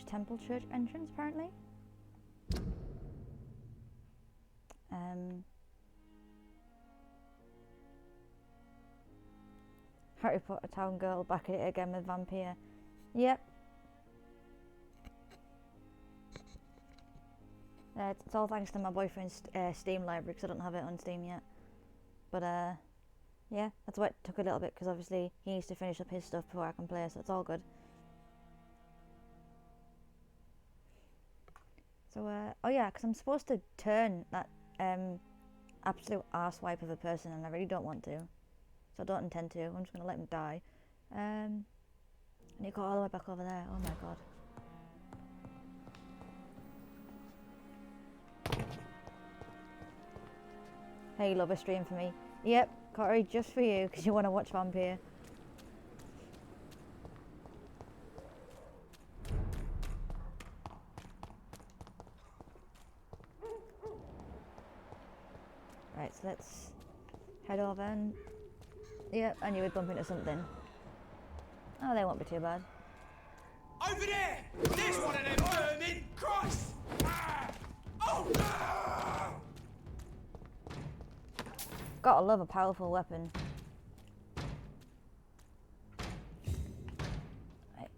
temple church entrance, apparently. Harry Potter town girl back at it again with Vampyr. Yep. It's all thanks to my boyfriend's Steam library, because I don't have it on Steam yet. But yeah, that's why it took a little bit, because obviously he needs to finish up his stuff before I can play, so it's all good. So oh yeah, because I'm supposed to turn that absolute arsewipe of a person, and I really don't want to. So I don't intend to. I'm just going to let him die. And he got all the way back over there. Oh my god. Hey, love a stream for me. Yep, Corey, just for you, because you want to watch Vampyr. Right, so let's head over and... Yep, I knew we'd bump into something. Oh, they won't be too bad. Over there! There's one of them vermin! Christ! Oh! Gotta love a powerful weapon.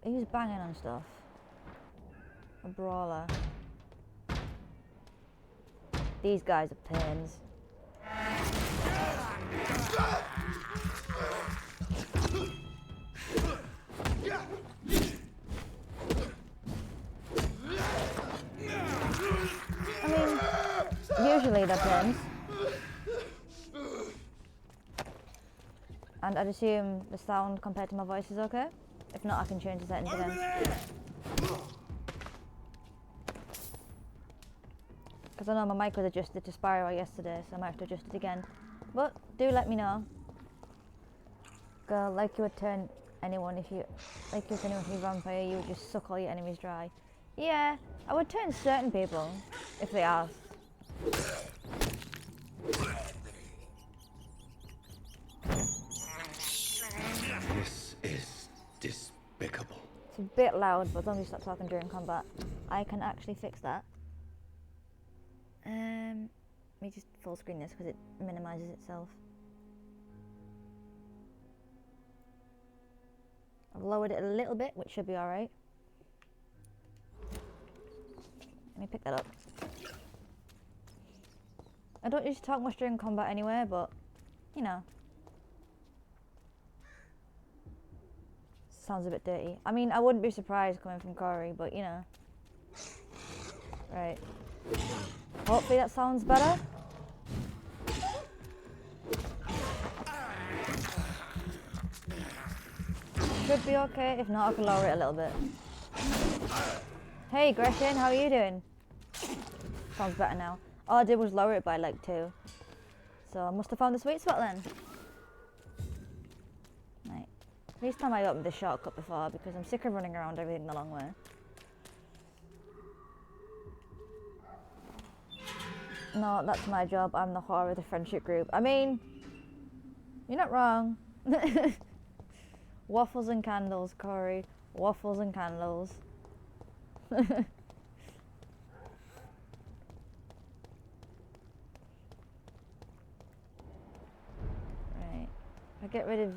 He's banging on stuff. A brawler. These guys are pains. I mean, usually they're pains. And I'd assume the sound compared to my voice is okay. If not, I can change the settings again. Because I know my mic was adjusted to Spyro yesterday, so I might have to adjust it again. But do let me know. Girl, like you would turn anyone if you... Like if anyone who's Vampyr, you would just suck all your enemies dry. Yeah, I would turn certain people, if they asked. This is despicable. It's a bit loud, but as long as you stop talking during combat, I can actually fix that. Let me just full screen this because it minimises itself. I've lowered it a little bit, which should be alright. Let me pick that up. I don't usually talk much during combat anyway, but, you know. Sounds a bit dirty. I mean, I wouldn't be surprised coming from Corey, but, you know. Right. Hopefully that sounds better. Should be okay, if not I can lower it a little bit. Hey Gretchen, how are you doing? Sounds better now. All I did was lower it by like 2. So I must have found the sweet spot then. Right. At least time I opened the shortcut before, because I'm sick of running around everything the long way. No, that's my job. I'm the whore of the friendship group. I mean, you're not wrong. Waffles and candles, Corey. Waffles and candles. Right. I'll get rid of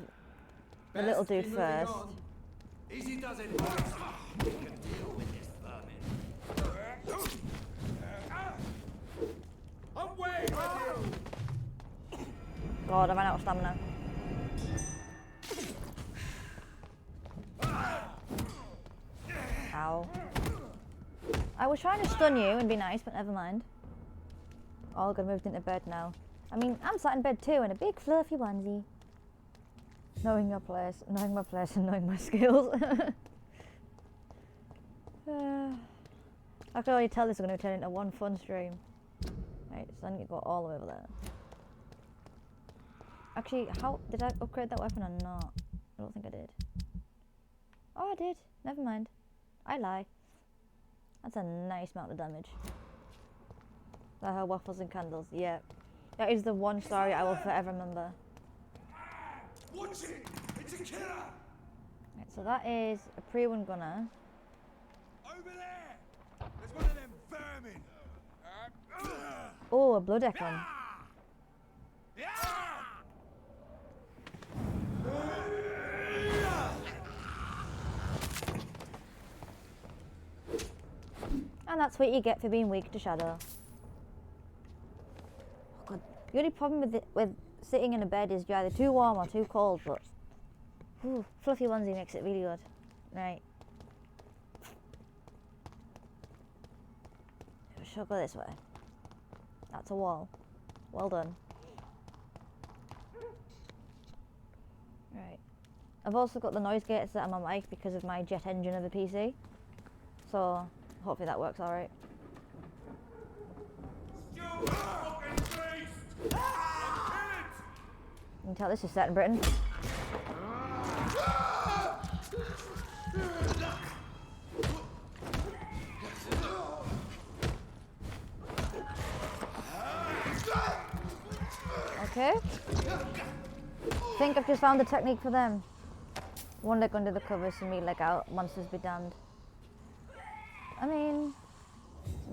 the little dude first. Easy does it. We can deal with this vermin. Away with you! God, I ran out of stamina. Ow. I was trying to stun you and be nice, but never mind. All good, moved into bed now. I mean, I'm sat in bed too in a big fluffy onesie. Knowing your place, knowing my place and knowing my skills. I can already tell this is going to turn into one fun stream. Right, so I need to go all the way over there. Actually, how did I upgrade that weapon or not? I don't think I did. Oh, I did. Never mind. I lie. That's a nice amount of damage. Her waffles and candles. Yeah, that is the one story I will forever remember. Watch it! It's a killer! Right, so that is a pre-1 gunner. Over Oh, a blood icon. And that's what you get for being weak to shadow. Oh God. The only problem with sitting in a bed is you're either too warm or too cold, but ooh, fluffy onesie makes it really good. Right. She'll go this way. That's a wall. Well done. Right. I've also got the noise gate set on my mic because of my jet engine of a PC. So hopefully that works alright. You can tell this is set in Britain. Okay. I think I've just found a technique for them. One leg under the covers and me leg out. Monsters be damned. I mean,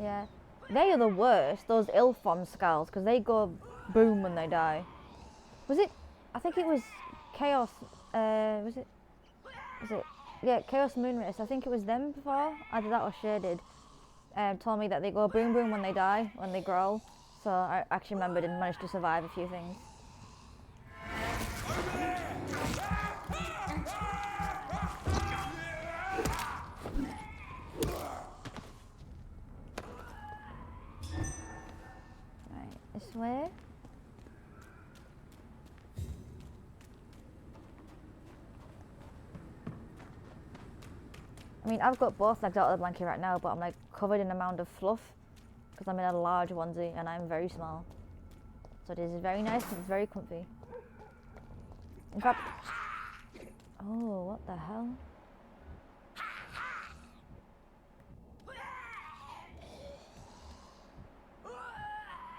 yeah. They are the worst, those ill-formed skulls, because they go boom when they die. Was it? I think it was Chaos. Was it? Yeah, Chaos Moonrace. I think it was them before. Either that or Shaded. Told me that they go boom boom when they die, when they growl. So I actually remembered and managed to survive a few things. Right, this way. I mean, I've got both legs out of the blanket right now, but I'm like covered in a mound of fluff because I'm in a large onesie and I'm very small. So it is very nice and it's very comfy. In fact, oh, what the hell?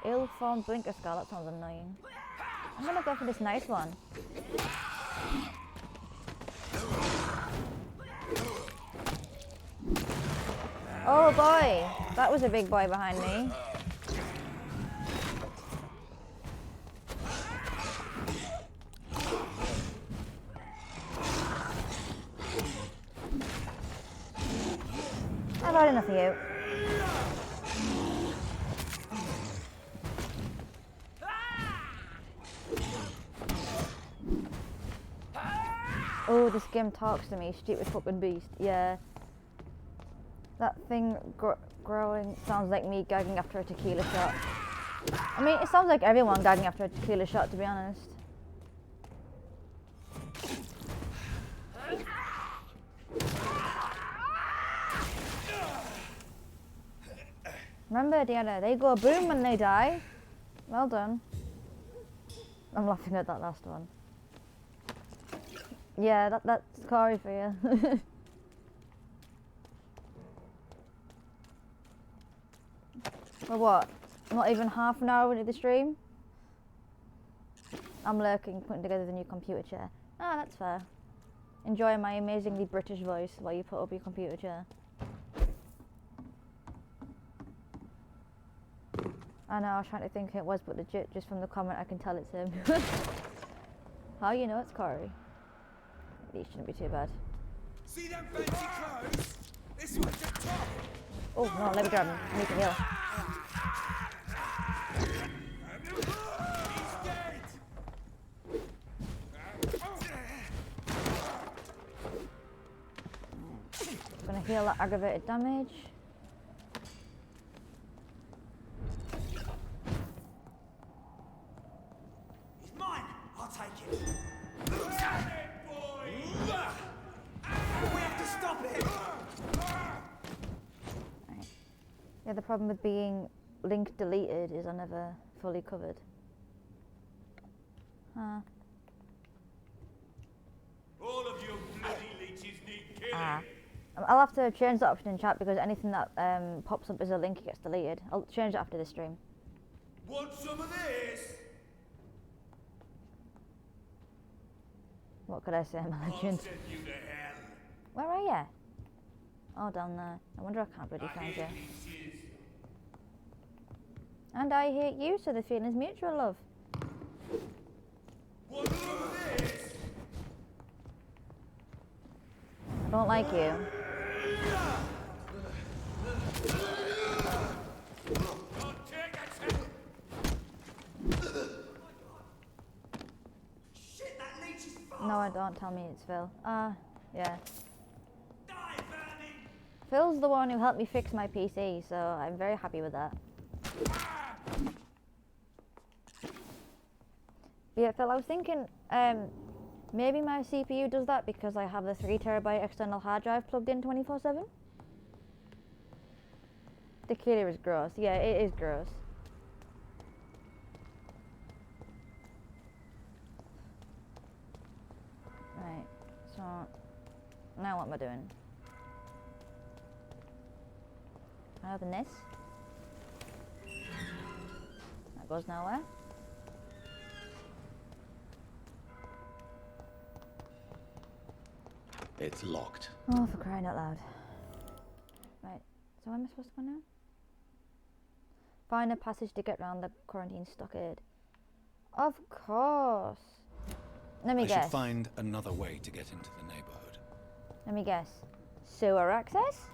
Ill-formed blinker skull, that sounds annoying. I'm gonna go for this nice one. Oh boy, that was a big boy behind me. I've had enough of you. Oh, this game talks to me, stupid fucking beast. Yeah. That thing growing sounds like me gagging after a tequila shot. I mean, it sounds like everyone gagging after a tequila shot, to be honest. Remember, Diana, they go boom when they die. Well done. I'm laughing at that last one. Yeah, that's Corey for you. Well, what? Not even half an hour into the stream? I'm lurking, putting together the new computer chair. Ah, that's fair. Enjoy my amazingly British voice while you put up your computer chair. I know, I was trying to think who it was, but legit, just from the comment, I can tell it's him. How you know it's Corey? These shouldn't be too bad. See them fancy clothes? This one's a top. Oh, no, let me grab him. I need to heal. Gonna heal that aggravated damage. He's mine. I'll take it. Look at it, boy. We have to stop it. Right. Yeah, the problem with being link deleted is I never fully covered. Huh. All of you bloody leeches need killing. Ah. I'll have to change that option in chat because anything that pops up as a link gets deleted. I'll change it after this stream. Want some of this? What could I say, my I'll legend? send you to hell. Where are you? Oh, down there. I wonder I can't really find you. And I hate you, so the feeling is mutual, love. What's this? I don't like you. Shit, that leech is fast. No, I don't. Tell me it's Phil. Yeah. Die, Vermin! Phil's the one who helped me fix my PC, so I'm very happy with that. But yeah, Phil, I was thinking, maybe my CPU does that because I have the 3TB external hard drive plugged in 24/7. The killer is gross. Yeah, it is gross. Right, so now what am I doing? Can I open this? That goes nowhere. It's locked. Oh, for crying out loud. Right, so where am I supposed to go now? Find a passage to get round the quarantine stockade. Of course. Let me I guess. should find another way to get into the neighborhood. Let me guess. Sewer access?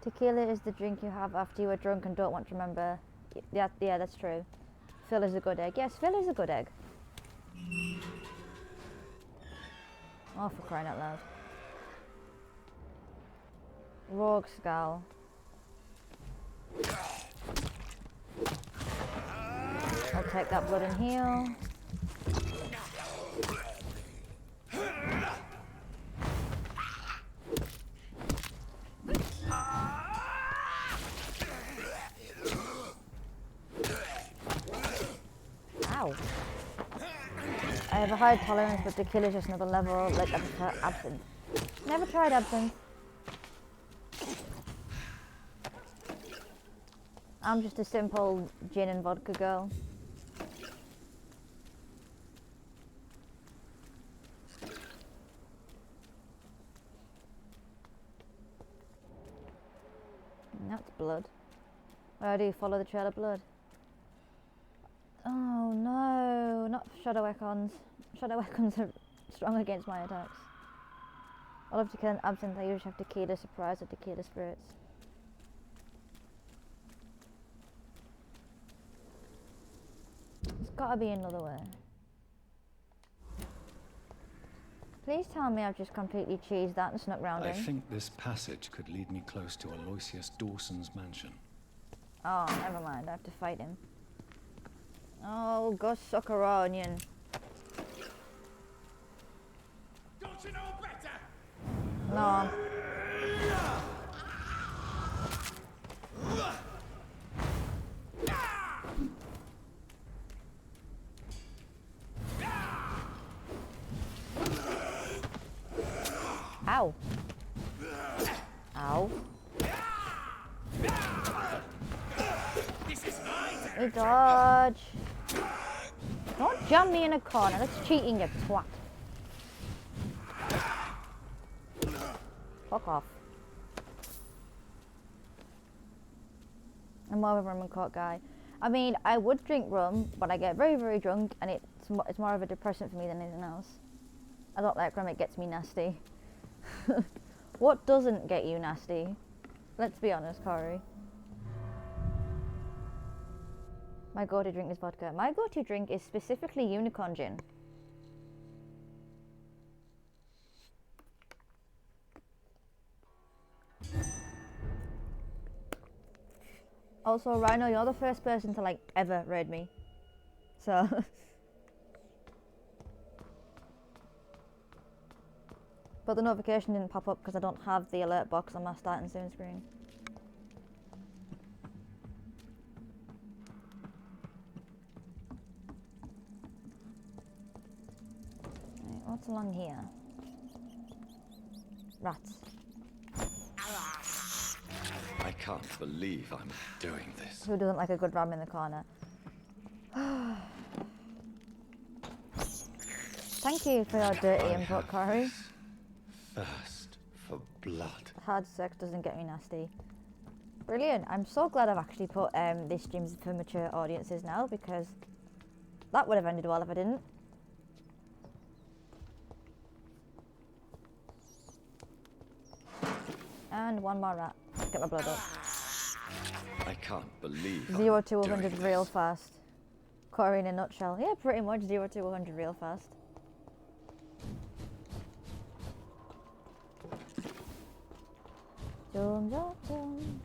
Tequila is the drink you have after you are drunk and don't want to remember. Yeah, that's true. Phil is a good egg. Yes, Phil is a good egg. Oh, for crying out loud. Rogue skull. I'll take that blood and heal. Ow. I have a high tolerance, but tequila is just another level, like absinthe. Never tried absinthe. I'm just a simple gin and vodka girl. And that's blood. Where do you follow the trail of blood? Oh no, not shadow icons. Shadow icons are strong against my attacks. I love to kill an absinthe. I usually have tequila surprise or tequila spirits. There's gotta be another way. Please tell me I've just completely cheesed that and snuck round I him. think this passage could lead me close to Aloysius Dawson's mansion. Oh, never mind. I have to fight him. Oh, go suck a raw onion. Don't you know better? No. Ow. Ow. This is mine. We dodge. Don't jam me in a corner. That's cheating, you twat. Fuck off. I'm more of a rum and coke guy. I mean, I would drink rum, but I get very, very drunk, and it's more of a depressant for me than anything else. I don't like rum, it gets me nasty. What doesn't get you nasty? Let's be honest, Corey. My go-to drink is vodka. My go-to drink is specifically unicorn gin. Also, Rhino, you're the first person to like ever raid me. So but the notification didn't pop up because I don't have the alert box on my starting soon screen. Right, what's along here? Rats. I can't believe I'm doing this. Who doesn't like a good ram in the corner? Thank you for your dirty I input, have Corey. this thirst for blood. Hard sex doesn't get me nasty. Brilliant. I'm so glad I've actually put these streams for mature audiences now, because that would have ended well if I didn't. And one more rat. Get my blood up. I can't believe 0 to I'm 100 doing real this. fast. Corey in a nutshell. Yeah, pretty much 0 to 100 real fast. Dum, dum, dum.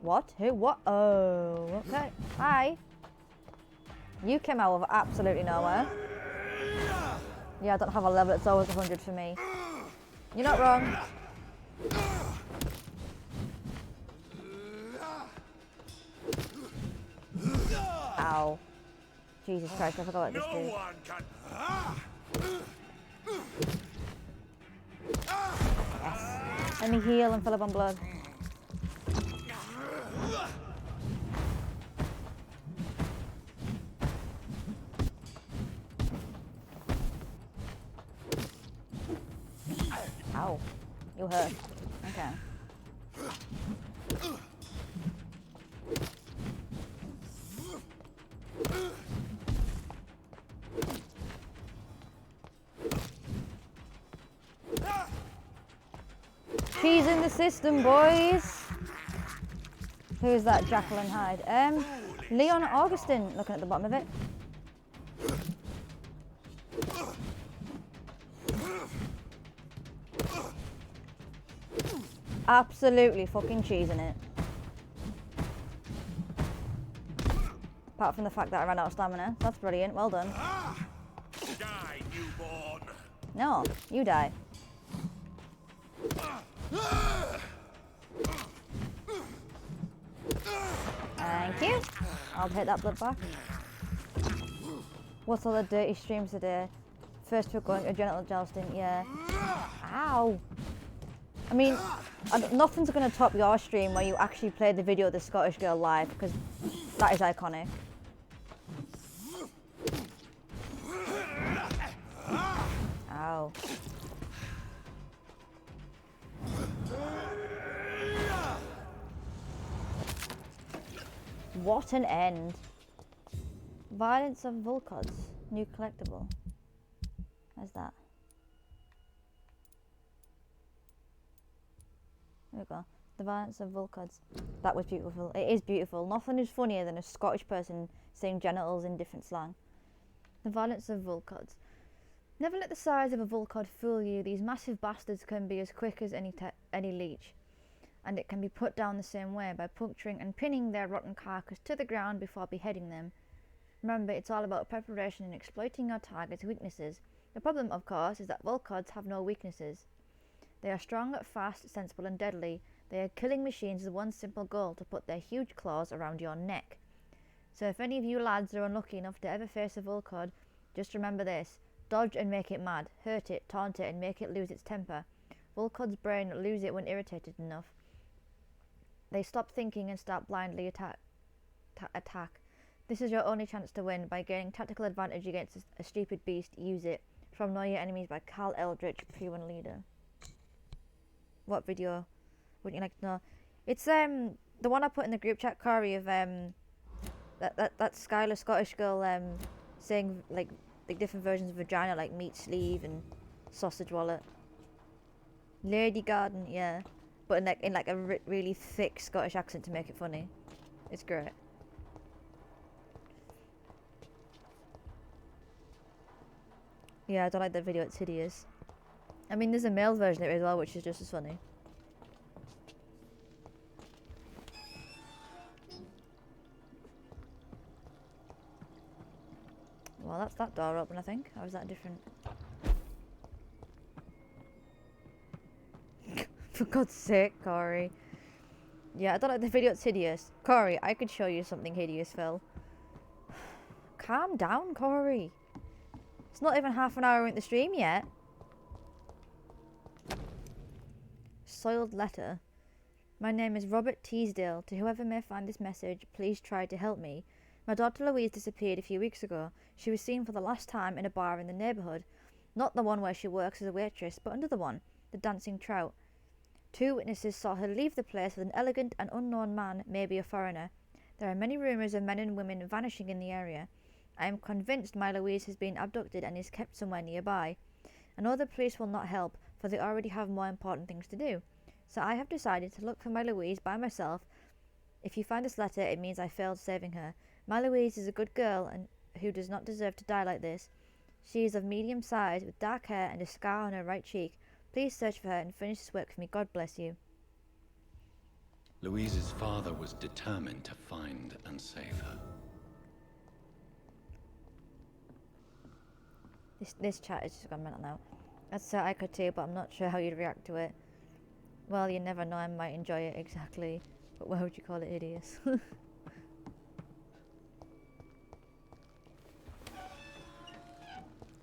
What? Who? What? Oh, okay. Hi. You came out of absolutely nowhere. Yeah, I don't have a level. It's always 100 for me. You're not wrong. Ow. Jesus Christ, I forgot what this did. Yes. Let me heal and fill up on blood. Ow. You hurt. Okay. She's in the system, boys. Who's that Jacqueline Hyde? Leon Augustin, looking at the bottom of it. Absolutely fucking cheesing it. Apart from the fact that I ran out of stamina. That's brilliant. Well done. Die, newborn. No, you die. Thank you. I'll hit that blood back. What's all the dirty streams today? First we're going to genital jousting, yeah. Ow. I mean, nothing's going to top your stream where you actually played the video of the Scottish girl live, because that is iconic. Ow. What an end. Violence of Volkods. New collectible. How's that? There we go. The Violence of Volkods. That was beautiful. It is beautiful. Nothing is funnier than a Scottish person saying genitals in different slang. The Violence of Volkods. Never let the size of a Volkod fool you. These massive bastards can be as quick as any leech. And it can be put down the same way, by puncturing and pinning their rotten carcass to the ground before beheading them. Remember, it's all about preparation and exploiting your target's weaknesses. The problem, of course, is that Volkods have no weaknesses. They are strong, fast, sensible and deadly. They are killing machines with one simple goal, to put their huge claws around your neck. So if any of you lads are unlucky enough to ever face a Volkod, just remember this. Dodge and make it mad. Hurt it, taunt it and make it lose its temper. Volkod's brain lose it when irritated enough. They stop thinking and start blindly attack. This is your only chance to win. By gaining tactical advantage against a stupid beast, use it. From Know Your Enemies by Carl Eldritch, P1 Leader. What video would you like to know? It's the one I put in the group chat, Corey, of that Skylar Scottish girl saying like different versions of vagina, like meat sleeve and sausage wallet. Lady Garden, yeah. But in like a really thick Scottish accent to make it funny. It's great. Yeah, I don't like that video, it's hideous. I mean, there's a male version of it as well, which is just as funny. Well, that's that door open, I think. Or is that different? For God's sake, Corey. Yeah, I don't like the video, it's hideous. Corey, I could show you something hideous, Phil. Calm down, Corey. It's not even half an hour into the stream yet. Soiled letter. My name is Robert Teasdale. To whoever may find this message, please try to help me. My daughter Louise disappeared a few weeks ago. She was seen for the last time in a bar in the neighbourhood. Not the one where she works as a waitress, but another one. the dancing trout. 2 witnesses saw her leave the place with an elegant and unknown man, maybe a foreigner. There are many rumours of men and women vanishing in the area. I am convinced my Louise has been abducted and is kept somewhere nearby. I know the police will not help, for they already have more important things to do. So I have decided to look for my Louise by myself. If you find this letter, it means I failed saving her. My Louise is a good girl and who does not deserve to die like this. She is of medium size, with dark hair and a scar on her right cheek. Please search for her and finish this work for me. God bless you. Louise's father was determined to find and save her. This chat is just gone mental now. I'd say I could too, but I'm not sure how you'd react to it. Well, you never know, I might enjoy it, exactly. But why would you call it hideous?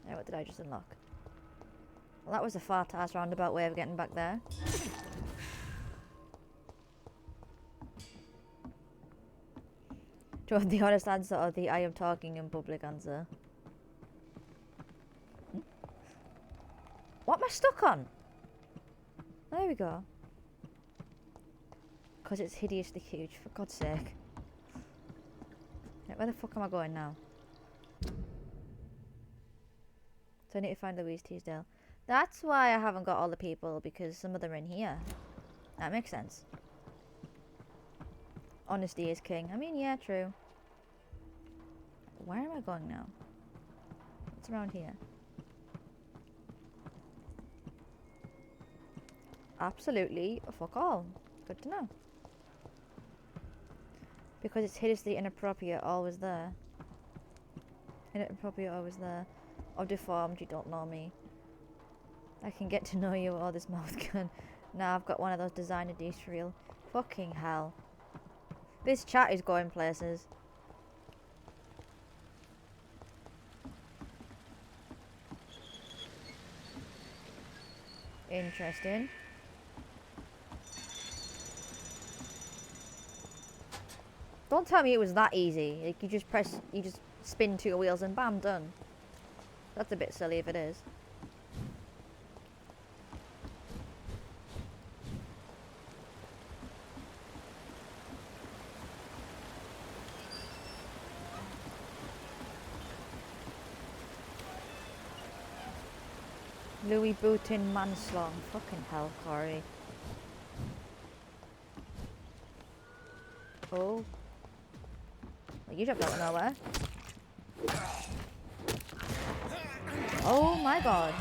Yeah, what did I just unlock? Well, that was a fart-ass roundabout way of getting back there. Do you want the honest answer or the I am talking in public answer? What am I stuck on? There we go. Because it's hideously huge, for God's sake. Right, where the fuck am I going now? So I need to find Louise Teasdale. That's why I haven't got all the people, because some of them are in here. That makes sense. Honesty is king. I mean, yeah, true. Where am I going now? What's around here? Absolutely fuck all. Good to know. Because it's hideously inappropriate, always there. Inappropriate, always there. Or deformed, you don't know me. I can get to know you, or this mouth gun. Now I've got one of those designer D's for real. Fucking hell. This chat is going places. Interesting. Don't tell me it was that easy. Like, you just spin 2 wheels and bam, done. That's a bit silly if it is. Louis Boutin Manslong. Fucking hell, Corey. Oh. Well, you dropped out of nowhere. Oh my god.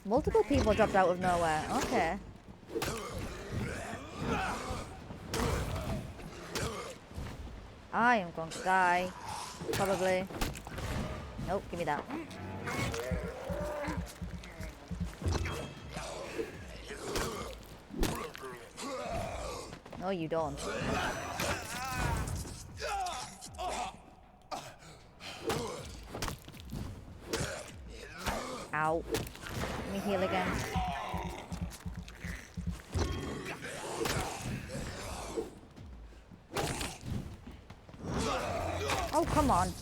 Multiple people dropped out of nowhere. Okay. I am going to die. Probably. Nope, give me that. No, you don't. Ow. Let me heal again. Oh, come on.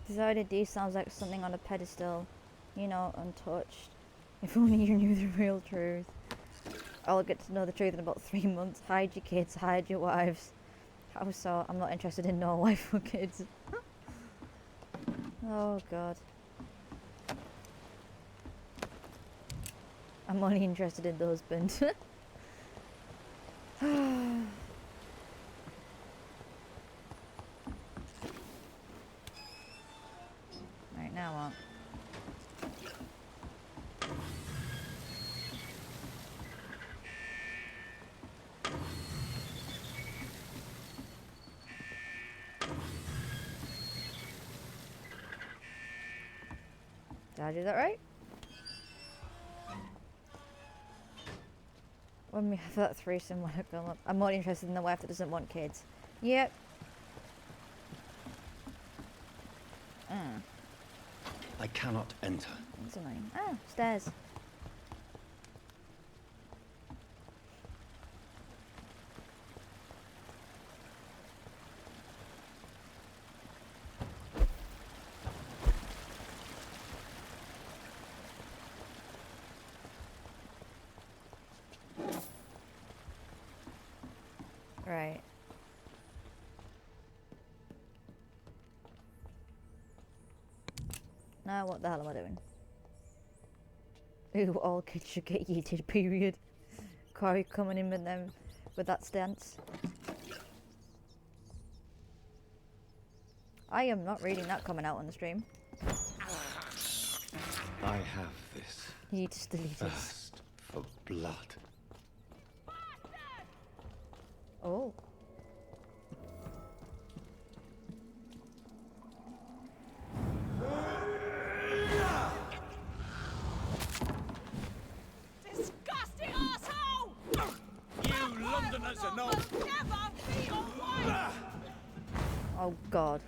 Decided D sounds like something on a pedestal, you know, untouched. If only you knew the real truth. I'll get to know the truth in about 3 months. Hide your kids, hide your wives. How so? I'm not interested in no wife or kids. Oh god. I'm only interested in the husband. Right, now what? Did I do that right? When we have that threesome, when I come up, I'm more interested in the wife that doesn't want kids. Yep. I cannot enter. It's annoying. Ah, stairs. Right. Now what the hell am I doing? Ooh, all kids should get yeeted, period. Corey coming in with them with that stance. I am not reading that coming out on the stream. I have this You just deleted. thirst for blood. Oh. Disgusting asshole! You Londoners are not. I'll never be your wife! Oh god.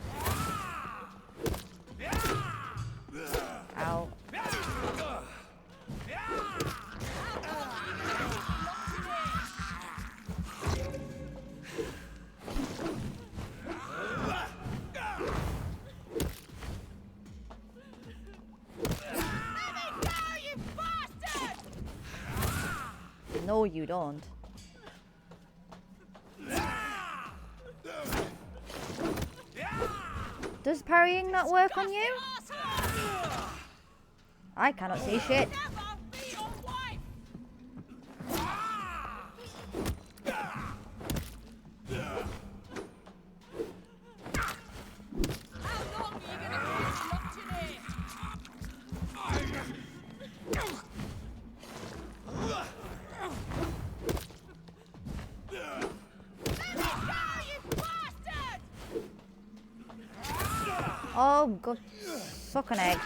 Ow. No, you don't. Does parrying not work on you? I cannot see shit. Oh, God. Suck an egg.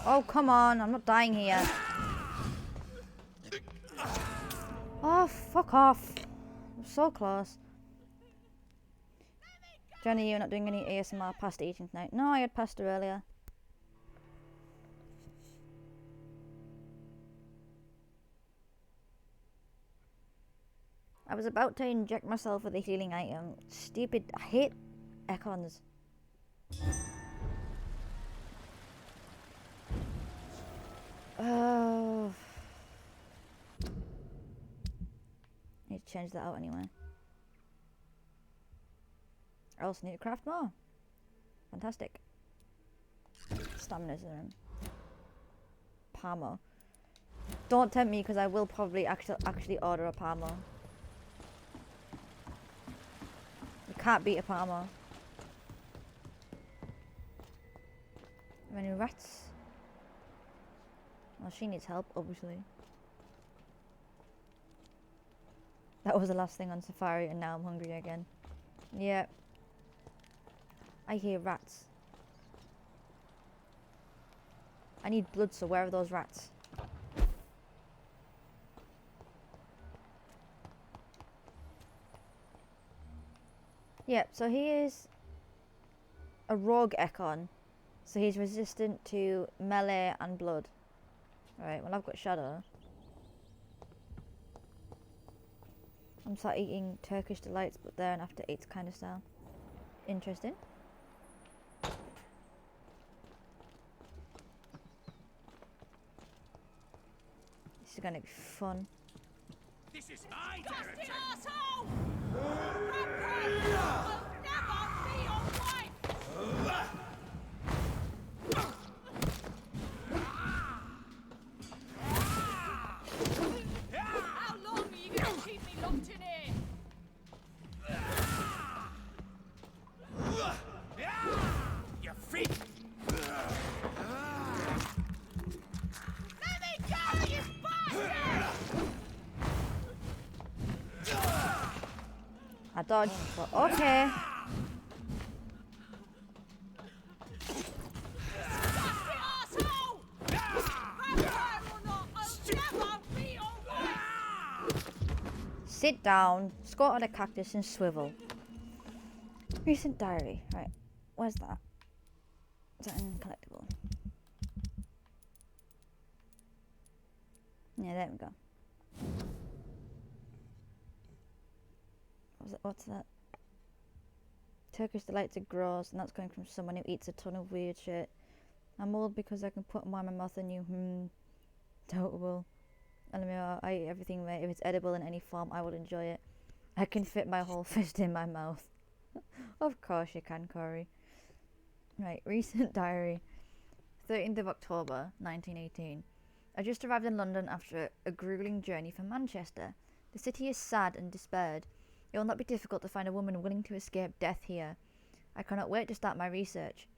Oh, come on. I'm not dying here. Oh, fuck off. I'm so close. Jenny, you're not doing any ASMR pasta eating tonight? No, I had pasta earlier. I was about to inject myself with a healing item. Stupid. I hate econs. Oh. Need to change that out anyway. I also need to craft more. Fantastic. Stamina's in. Parmo. Don't tempt me because I will probably actually order a Parmo. You can't beat a Parmo. Any rats? Well, she needs help, obviously. That was the last thing on Safari and now I'm hungry again. Yeah. I hear rats. I need blood, so where are those rats? Yep, so he is a rogue Econ. So he's resistant to melee and blood. Alright, well I've got Shadow. I'm sat eating Turkish delights, but they're an after 8 kind of style. Interesting. This is gonna be fun. This is my territory. Asshole! Vampyr will never be your wife! How long are you going to keep me locked in here? You freak. Let me go, you bastard! I dodged, but okay. Disgusting asshole! Vampyr or not, I'll never be your wife! Sit down, squat on a cactus and swivel. Recent diary. Right, where's that? Is that in collectible? Yeah, there we go. What's that? Turkish delight to gross, and that's coming from someone who eats a ton of weird shit. I'm old because I can put more in my mouth than you. Doubtable. LMAO, I eat everything, mate. If it's edible in any form, I will enjoy it. I can fit my whole fist in my mouth. Of course you can, Corey. Right, recent diary. 13th of October, 1918. I just arrived in London after a grueling journey from Manchester. The city is sad and despaired. It will not be difficult to find a woman willing to escape death here. I cannot wait to start my research.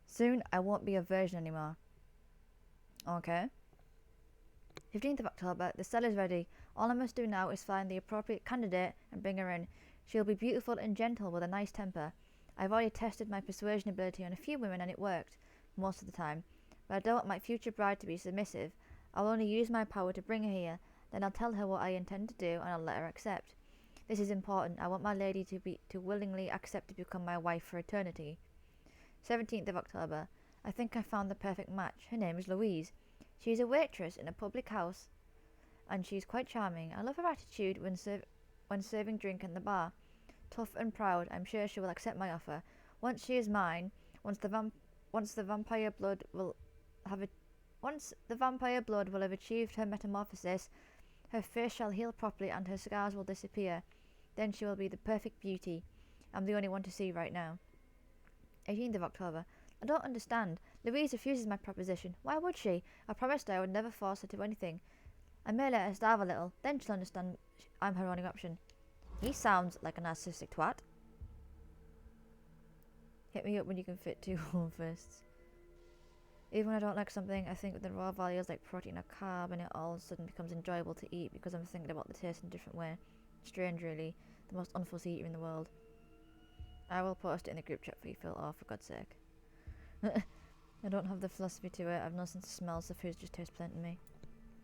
Soon, I won't be a virgin anymore. Okay. 15th of October, the cell is ready. All I must do now is find the appropriate candidate and bring her in. She'll be beautiful and gentle with a nice temper. I've already tested my persuasion ability on a few women and it worked, most of the time. But I don't want my future bride to be submissive. I'll only use my power to bring her here, then I'll tell her what I intend to do and I'll let her accept. This is important. I want my lady to willingly accept to become my wife for eternity. 17th of October. I think I found the perfect match. Her name is Louise. She is a waitress in a public house and she's quite charming. I love her attitude when serving drink in the bar. Tough and proud, I'm sure she will accept my offer. Once she is mine, once the vampire blood will have achieved her metamorphosis, her face shall heal properly and her scars will disappear. Then she will be the perfect beauty. I'm the only one to see right now. 18th of October. I don't understand. Louise refuses my proposition. Why would she? I promised her I would never force her to anything. I may let her starve a little, then she'll understand I'm her only option. He sounds like a narcissistic twat. Hit me up when you can fit two whole fists. Even when I don't like something, I think the raw values like protein or carb, and it all of a sudden becomes enjoyable to eat because I'm thinking about the taste in a different way. Strange, really. The most unfussy eater in the world. I will post it in the group chat for you, Phil. Oh, for God's sake. I don't have the philosophy to it. I've no sense of smell, so food just tastes plain to me.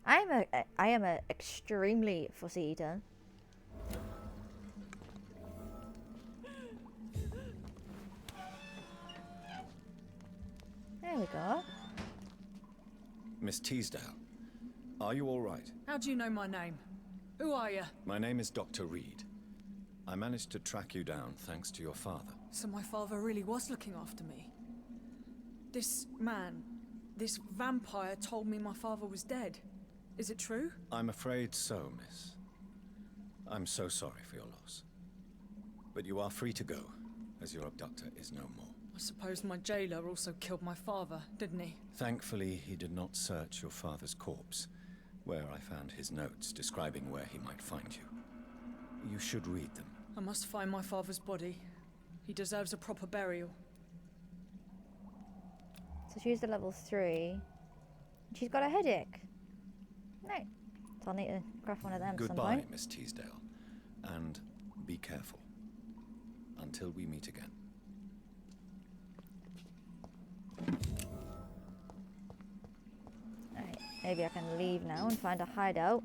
I am a extremely fussy eater. There we go. Miss Teasdale, are you all right? How do you know my name? Who are you? My name is Dr. Reed. I managed to track you down thanks to your father. So my father really was looking after me. This man, this vampire told me my father was dead. Is it true? I'm afraid so, miss. I'm so sorry for your loss. But you are free to go, as your abductor is no more. I suppose my jailer also killed my father, didn't he? Thankfully, he did not search your father's corpse, where I found his notes describing where he might find you. You should read them. I must find my father's body. He deserves a proper burial. So she's the level 3. She's got a headache. Right. So I'll need to craft one of them at some Goodbye, point. Miss Teasdale. And be careful. Until we meet again. Right. Maybe I can leave now and find a hideout.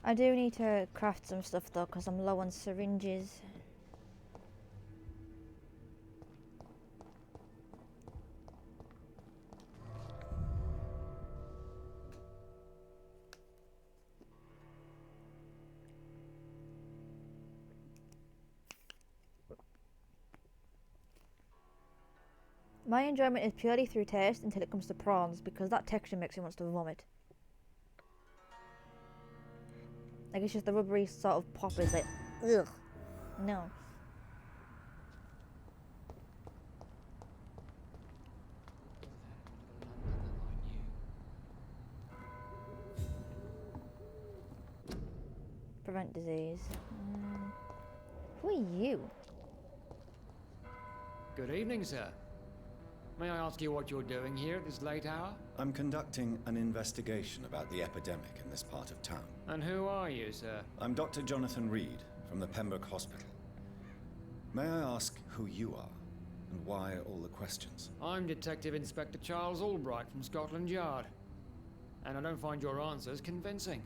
I do need to craft some stuff though, because I'm low on syringes. My enjoyment is purely through taste until it comes to prawns, because that texture makes me want to vomit. Like it's just the rubbery sort of pop is like, ugh, no. Prevent disease. Who are you? Good evening, sir. May I ask you what you're doing here at this late hour? I'm conducting an investigation about the epidemic in this part of town. And who are you, sir? I'm Dr. Jonathan Reed from the Pembroke Hospital. May I ask who you are And why all the questions? I'm Detective Inspector Charles Albright from Scotland Yard, and I don't find your answers convincing.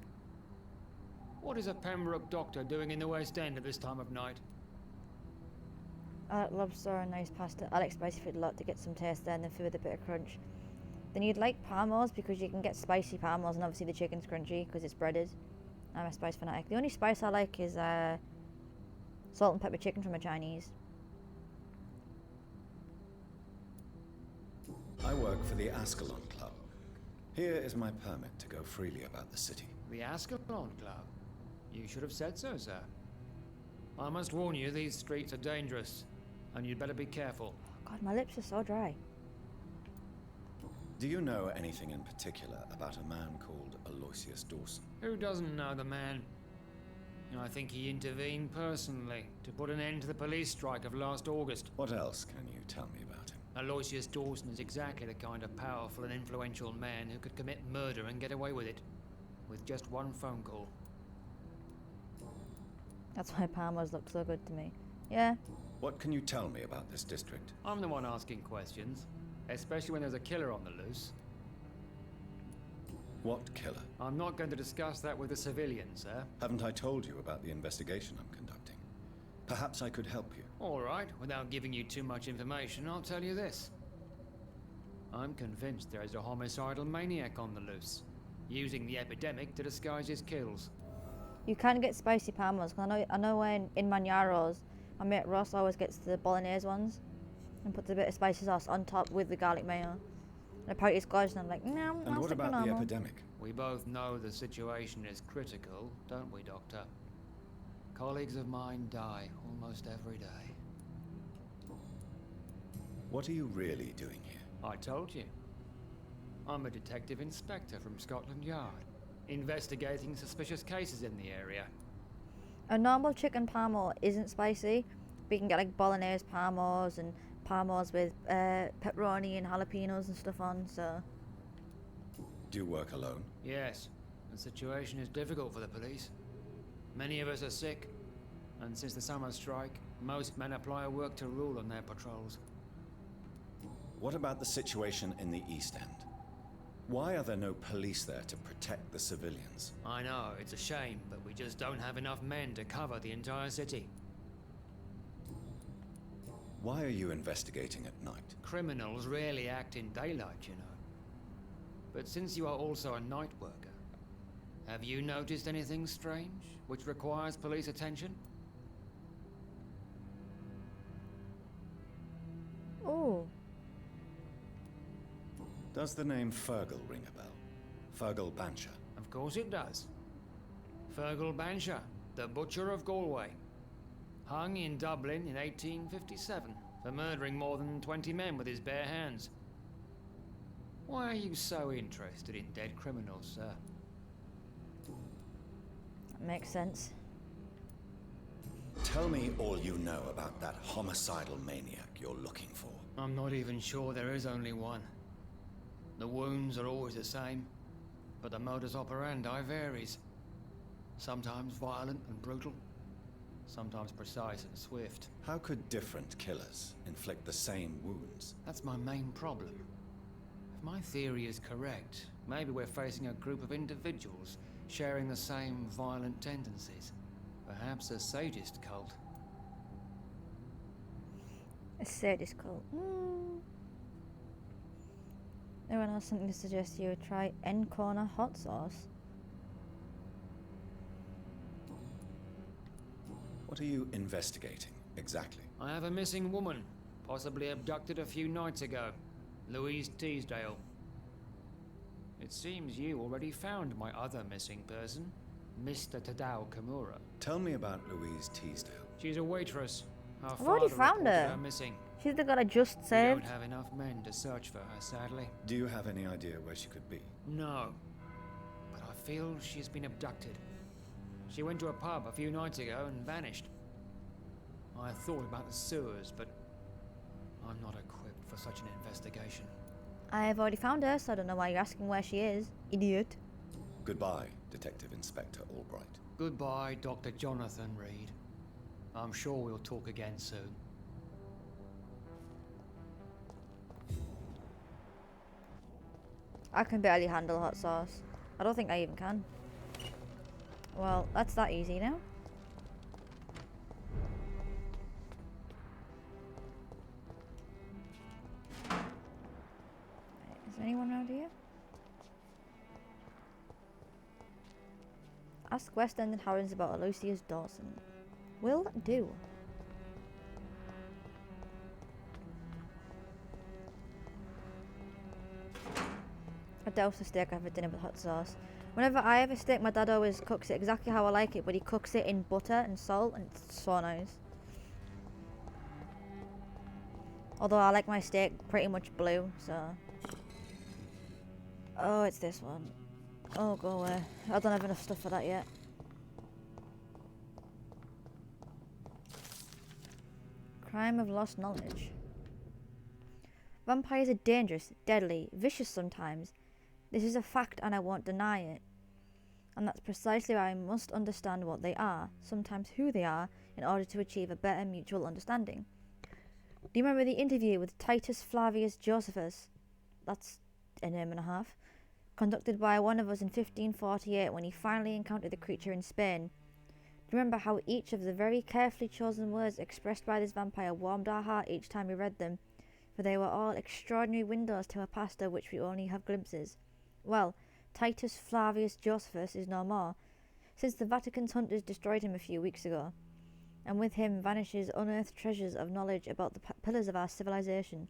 What is a Pembroke doctor doing in the West End at this time of night? I like lobster and nice pasta. I like spicy food a lot to get some taste there and then food with a bit of crunch. Then you'd like parmos because you can get spicy parmos, and obviously the chicken's crunchy because it's breaded. I'm a spice fanatic. The only spice I like is salt and pepper chicken from a Chinese. I work for the Ascalon Club. Here is my permit to go freely about the city. The Ascalon Club? You should have said so, sir. I must warn you, these streets are dangerous, and you'd better be careful. God, my lips are so dry. Do you know anything in particular about a man called Aloysius Dawson? Who doesn't know the man? I think he intervened personally to put an end to the police strike of last August. What else can you tell me about him? Aloysius Dawson is exactly the kind of powerful and influential man who could commit murder and get away with it, with just one phone call. That's why parmos look so good to me. Yeah. What can you tell me about this district? I'm the one asking questions, especially when there's a killer on the loose. What killer? I'm not going to discuss that with the civilians, sir. Haven't I told you about the investigation I'm conducting? Perhaps I could help you. All right, without giving you too much information, I'll tell you this. I'm convinced there is a homicidal maniac on the loose, using the epidemic to disguise his kills. You can get spicy parmos. I know when in Manjaros, my mate Ross always gets the bolognese ones and puts a bit of spicy sauce on top with the garlic mayo. And apparently it's gorgeous, and I'm like, no, And I'll what stick with about the normal. epidemic? We both know the situation is critical, don't we, Doctor? Colleagues of mine die almost every day. What are you really doing here? I told you. I'm a detective inspector from Scotland Yard, investigating suspicious cases in the area. A normal chicken parmo isn't spicy, but you can get like bolognese parmos and parmos with pepperoni and jalapenos and stuff on, so... Do you work alone? Yes, the situation is difficult for the police. Many of us are sick, and since the summer strike, most men apply a work to rule on their patrols. What about the situation in the East End? Why are there no police there to protect the civilians? I know, it's a shame, but we just don't have enough men to cover the entire city. Why are you investigating at night? Criminals rarely act in daylight, you know. But since you are also a night worker, have you noticed anything strange which requires police attention? Ooh. Does the name Fergal ring a bell? Fergal Bancher. Of course it does. Fergal Bancher, the Butcher of Galway. Hung in Dublin in 1857 for murdering more than 20 men with his bare hands. Why are you so interested in dead criminals, sir? That makes sense. Tell me all you know about that homicidal maniac you're looking for. I'm not even sure there is only one. The wounds are always the same, but the modus operandi varies. Sometimes violent and brutal, sometimes precise and swift. How could different killers inflict the same wounds? That's my main problem. If my theory is correct, maybe we're facing a group of individuals sharing the same violent tendencies. Perhaps a sadist cult. A sadist cult. Anyone else something to suggest you would try Encona hot sauce? What are you investigating, exactly? I have a missing woman, possibly abducted a few nights ago. Louise Teasdale. It seems you already found my other missing person, Mr. Tadao Kimura. Tell me about Louise Teasdale. She's a waitress. Her I've already father found reported her. missing. She's the girl I just We saved. don't have enough men to search for her, sadly. Do you have any idea where she could be? No. But I feel she's been abducted. She went to a pub a few nights ago and vanished. I thought about the sewers, but I'm not equipped for such an investigation. I've already found her, so I don't know why you're asking where she is. Idiot. Goodbye, Detective Inspector Albright. Goodbye, Dr. Jonathan Reed. I'm sure we'll talk again soon. I can barely handle hot sauce. I don't think I even can. Well, that's that easy now. Is there anyone around here? Ask West End and Harrons about Aloysius Dawson. Will do. I douse the steak I have for dinner with hot sauce. Whenever I have a steak, my dad always cooks it exactly how I like it, but he cooks it in butter and salt, and it's so nice. Although I like my steak pretty much blue, so... Oh, it's this one. Oh, go away. I don't have enough stuff for that yet. Crime of lost knowledge. Vampires are dangerous, deadly, vicious sometimes. This is a fact and I won't deny it. And that's precisely why I must understand what they are, sometimes who they are, in order to achieve a better mutual understanding. Do you remember the interview with Titus Flavius Josephus? That's a name and a half. Conducted by one of us in 1548 when he finally encountered the creature in Spain. Do you remember how each of the very carefully chosen words expressed by this vampire warmed our heart each time we read them? For they were all extraordinary windows to a past of which we only have glimpses. Well, Titus Flavius Josephus is no more, since the Vatican's hunters destroyed him a few weeks ago, and with him vanishes unearthed treasures of knowledge about the pillars of our civilization.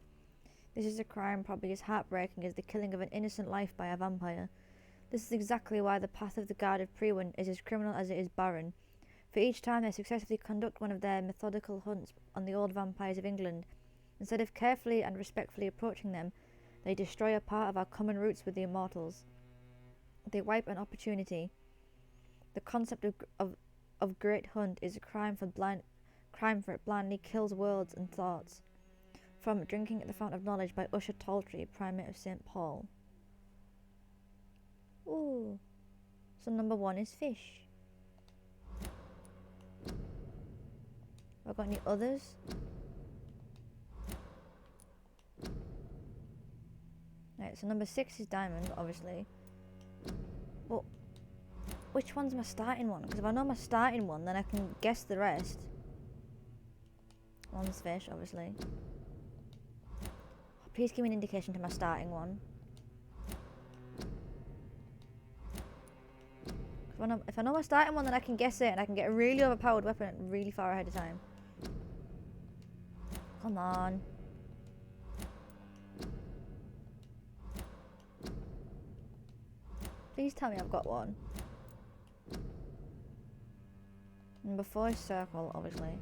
This is a crime probably as heartbreaking as the killing of an innocent life by a vampire. This is exactly why the path of the Guard of Prewin is as criminal as it is barren, for each time they successfully conduct one of their methodical hunts on the old vampires of England, instead of carefully and respectfully approaching them, they destroy a part of our common roots with the immortals. They wipe an opportunity. The concept of great hunt is a crime for it blindly kills worlds and thoughts. From Drinking at the Fountain of Knowledge by Usher Taltrey, Primate of St. Paul. Ooh. So number 1 is fish. Have I got any others? Right, so number 6 is diamond, obviously. But which one's my starting one? Because if I know my starting one, then I can guess the rest. One's fish, obviously. Please give me an indication to my starting one. If I know my starting one, then I can guess it, and I can get a really overpowered weapon really far ahead of time. Come on. Please tell me I've got one. Number 4 is circle, obviously.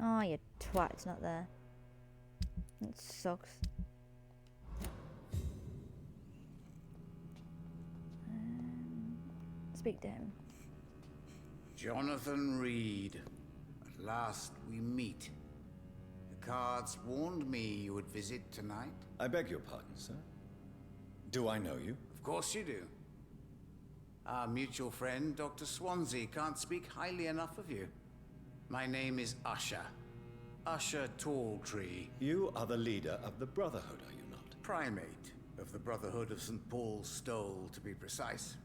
Oh, you twat, it's not there. It sucks. Speak to him. Jonathan Reed. At last we meet. The cards warned me you would visit tonight. I beg your pardon, sir. Do I know you? Of course you do. Our mutual friend, Dr. Swansea, can't speak highly enough of you. My name is Usher. Usher Talltree. You are the leader of the Brotherhood, are you not? Primate of the Brotherhood of St. Paul's Stole, to be precise.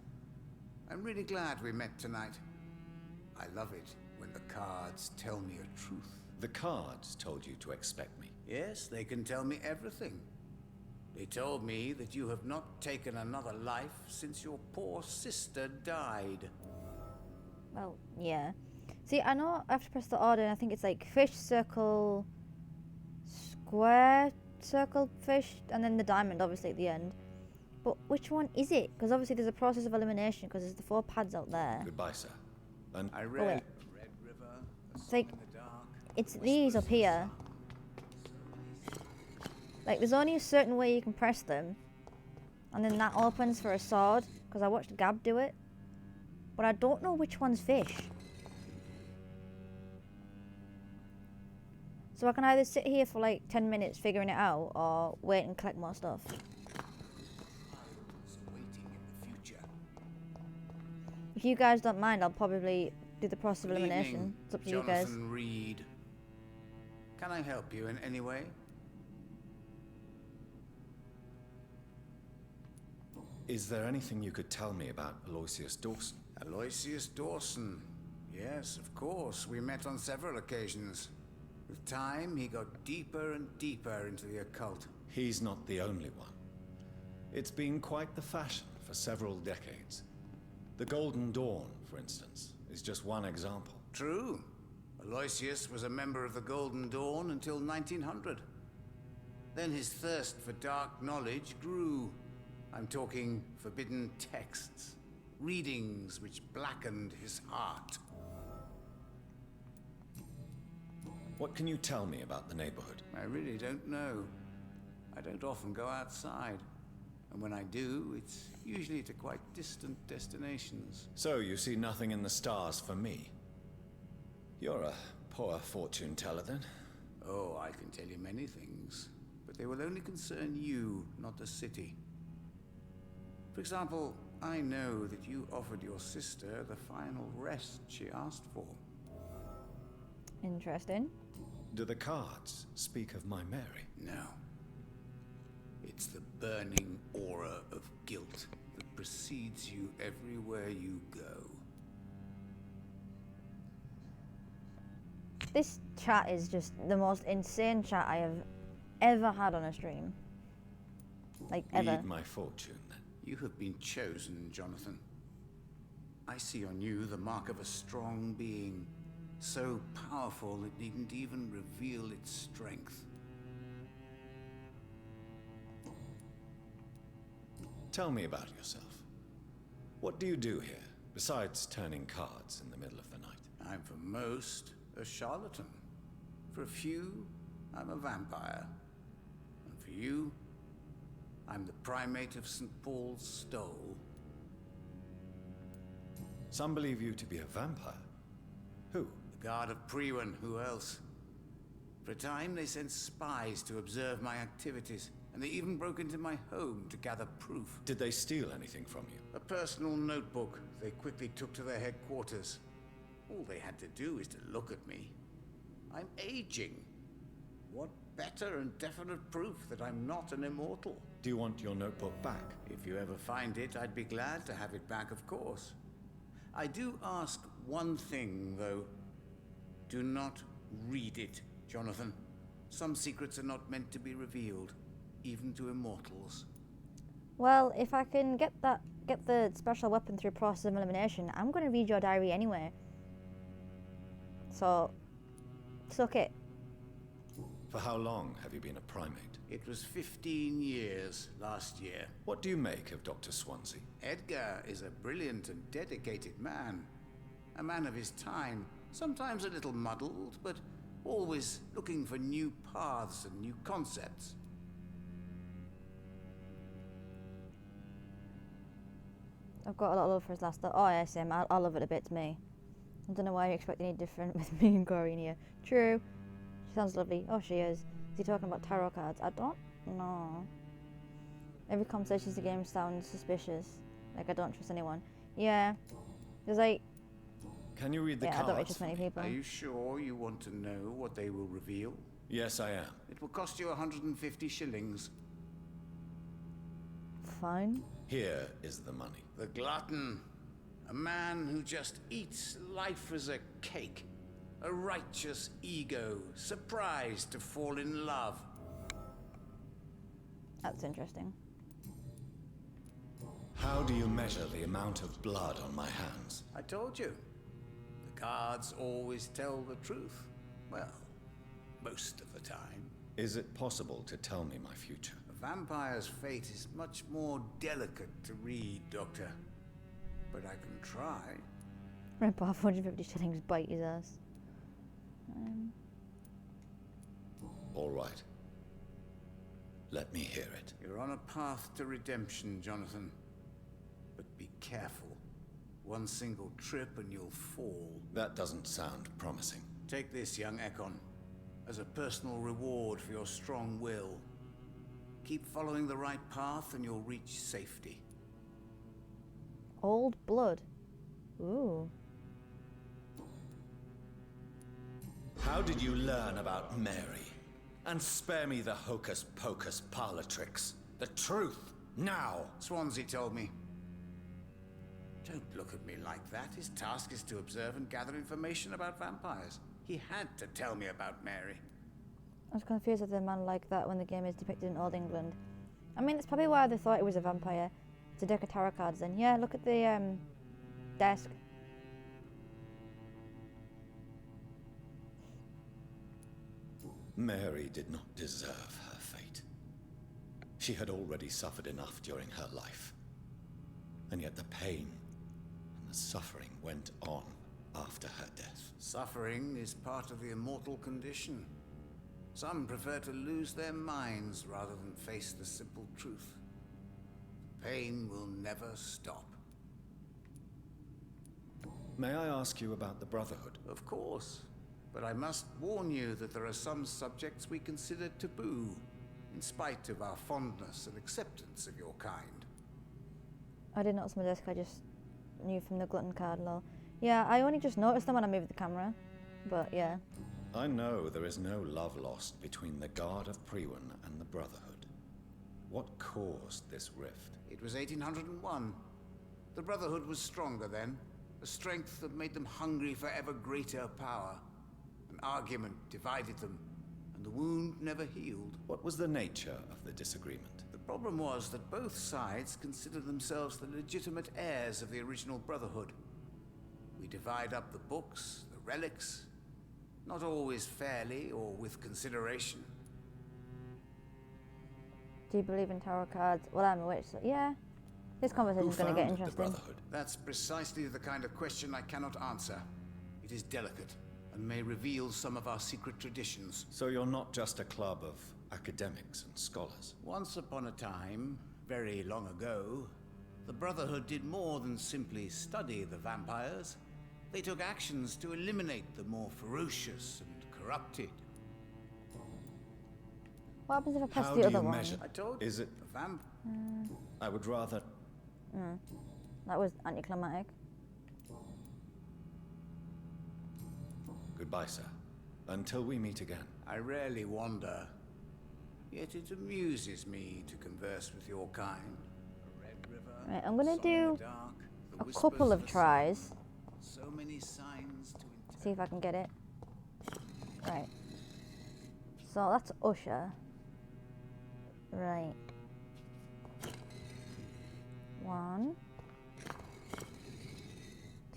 I'm really glad we met tonight. I love it when the cards tell me a truth. The cards told you to expect me. Yes, they can tell me everything. They told me that you have not taken another life since your poor sister died. Well, yeah. See, I know I have to press the order, and I think it's like fish, circle, square, circle, fish, and then the diamond, obviously, at the end. But which one is it? Because obviously there's a process of elimination, because there's the 4 pads out there. Goodbye, sir. And I wait. read Red River, a It's like, Song in the Dark, it's these up here. Like, there's only a certain way you can press them, and then that opens for a sword, because I watched Gab do it. But I don't know which one's fish. So I can either sit here for like 10 minutes figuring it out, or wait and collect more stuff. waiting in the future. If you guys don't mind, I'll probably do the process of Good elimination. evening, It's up to you guys. Jonathan Reed. Can I help you in any way? Is there anything you could tell me about Aloysius Dawson? Aloysius Dawson. Yes, of course. We met on several occasions. With time, he got deeper and deeper into the occult. He's not the only one. It's been quite the fashion for several decades. The Golden Dawn, for instance, is just one example. True. Aloysius was a member of the Golden Dawn until 1900. Then his thirst for dark knowledge grew. I'm talking forbidden texts, readings which blackened his heart. What can you tell me about the neighborhood? I really don't know. I don't often go outside. And when I do, it's usually to quite distant destinations. So you see nothing in the stars for me? You're a poor fortune teller then. Oh, I can tell you many things, but they will only concern you, not the city. For example, I know that you offered your sister the final rest she asked for. Interesting. Do the cards speak of my Mary? No. It's the burning aura of guilt that precedes you everywhere you go. This chat is just the most insane chat I have ever had on a stream. Like, ever. Read my fortune then. You have been chosen, Jonathan. I see on you the mark of a strong being, so powerful it needn't even reveal its strength. Tell me about yourself. What do you do here, besides turning cards in the middle of the night? I'm for most a charlatan. For a few, I'm a vampire. And for you, I'm the primate of St. Paul's Stole. Some believe you to be a vampire. Who? The Guard of Priwen, who else? For a time, they sent spies to observe my activities, and they even broke into my home to gather proof. Did they steal anything from you? A personal notebook they quickly took to their headquarters. All they had to do is to look at me. I'm aging. What better and definite proof that I'm not an immortal? Do you want your notebook back? If you ever find it, I'd be glad to have it back, of course. I do ask one thing, though. Do not read it, Jonathan. Some secrets are not meant to be revealed, even to immortals. Well, if I can get the special weapon through process of elimination, I'm going to read your diary anyway. So, suck it. For how long have you been a primate? It was 15 years last year. What do you make of Dr. Swansea? Edgar is a brilliant and dedicated man. A man of his time, sometimes a little muddled, but always looking for new paths and new concepts. I've got a lot of love for his last thought. Oh, yeah, same. I love it a bit, to me. I don't know why you expect any different with me and Corey in here. True. She sounds lovely. Oh, she is. Is he talking about tarot cards? I don't know. Every conversation in the game sounds suspicious. Like, I don't trust anyone. Yeah. There's like... Can you read the yeah, cards? I don't really trust many people. Are you sure you want to know what they will reveal? Yes, I am. It will cost you 150 shillings. Fine. Here is the money. The glutton. A man who just eats life as a cake. A righteous ego, surprised to fall in love. That's interesting. How do you measure the amount of blood on my hands? I told you. The cards always tell the truth. Well, most of the time. Is it possible to tell me my future? A vampire's fate is much more delicate to read, Doctor. But I can try. Rent off 150 shillings, bite his ass. All right. Let me hear it. You're on a path to redemption, Jonathan. But be careful. One single trip and you'll fall. That doesn't sound promising. Take this, young Ekon, as a personal reward for your strong will. Keep following the right path and you'll reach safety. Old blood. Ooh. How did you learn about Mary? And spare me the hocus-pocus parlor tricks. The truth, now! Swansea told me. Don't look at me like that. His task is to observe and gather information about vampires. He had to tell me about Mary. I was confused with a man like that when the game is depicted in Old England. I mean, that's probably why they thought it was a vampire. It's a deck of tarot cards then. Yeah, look at the desk. Mary did not deserve her fate. She had already suffered enough during her life. And yet the pain and the suffering went on after her death. Suffering is part of the immortal condition. Some prefer to lose their minds rather than face the simple truth. Pain will never stop. May I ask you about the Brotherhood? Of course. But I must warn you that there are some subjects we consider taboo, in spite of our fondness and acceptance of your kind. I did notice my desk, I just knew from the glutton card lol. Yeah, I only just noticed them when I moved the camera. But yeah. I know there is no love lost between the Guard of Priwen and the Brotherhood. What caused this rift? It was 1801. The Brotherhood was stronger then, a strength that made them hungry for ever greater power. An argument divided them, and the wound never healed. What was the nature of the disagreement? The problem was that both sides considered themselves the legitimate heirs of the original Brotherhood. We divide up the books, the relics, not always fairly or with consideration. Do you believe in tarot cards? Well, I'm a witch, so yeah. This conversation's going to get founded the interesting. Brotherhood? That's precisely the kind of question I cannot answer. It is delicate, and may reveal some of our secret traditions. So you're not just a club of academics and scholars? Once upon a time, very long ago, the Brotherhood did more than simply study the vampires. They took actions to eliminate the more ferocious and corrupted. What happens if I press How the do other you one? measure? I told you, Is it? the vamp... I would rather... That was anticlimactic. Goodbye, sir. Until we meet again. I rarely wander, yet it amuses me to converse with your kind. A red river, Right, I'm gonna song in the do dark, the a whispers couple of the tries. sun, so many signs to See if I can get it. Right. So that's Usher. Right. 1,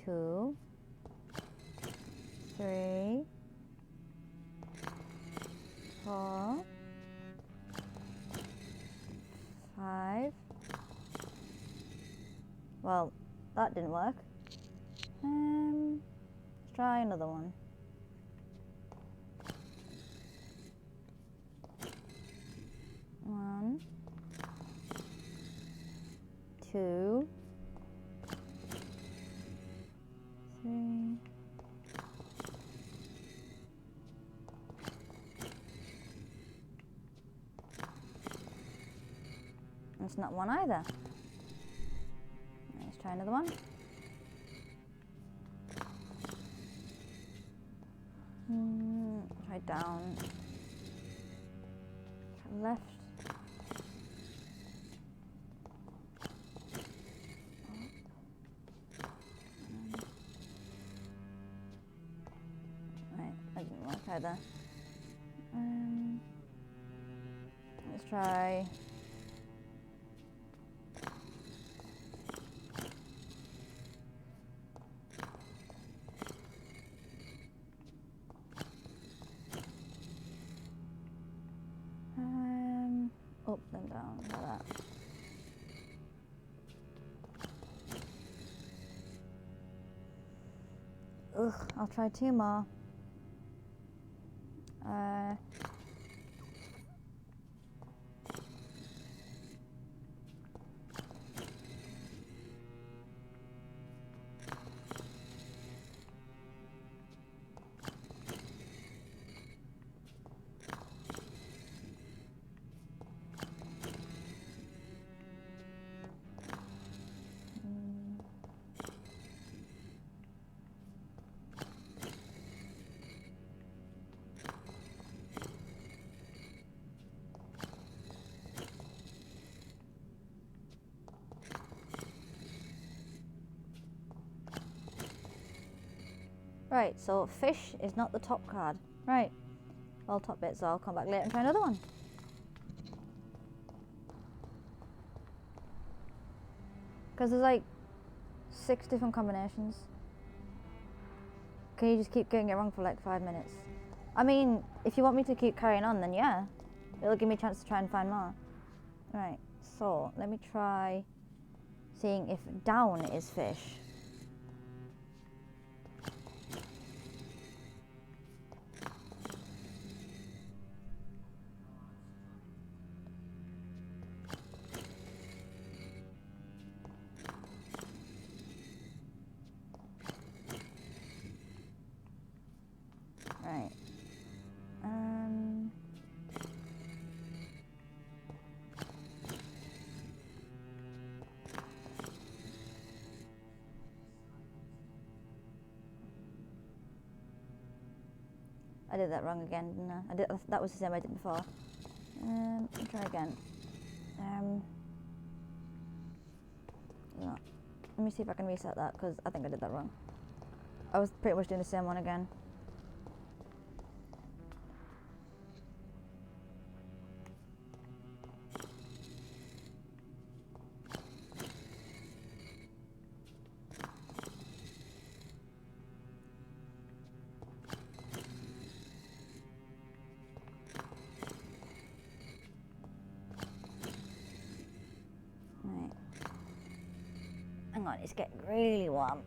2, 3, 4, 5. Well, that didn't work. Let's try another one. One, 2, 3. It's not one either. Let's try another one. Try down. Try left. Right, that didn't work either. Let's try. Up then down like that. Ugh, I'll try 2 more. Right, so fish is not the top card. Right. Well, top bit, so I'll come back later and try another one. Because there's like 6 different combinations. Can you just keep getting it wrong for like 5 minutes? I mean, if you want me to keep carrying on, then yeah. It'll give me a chance to try and find more. Right, so let me try seeing if down is fish. Right. I did that wrong again, didn't I? That was the same I did before. Let me try again. No. Let me see if I can reset that, because I think I did that wrong. I was pretty much doing the same one again. Right. Hang on, it's getting really warm.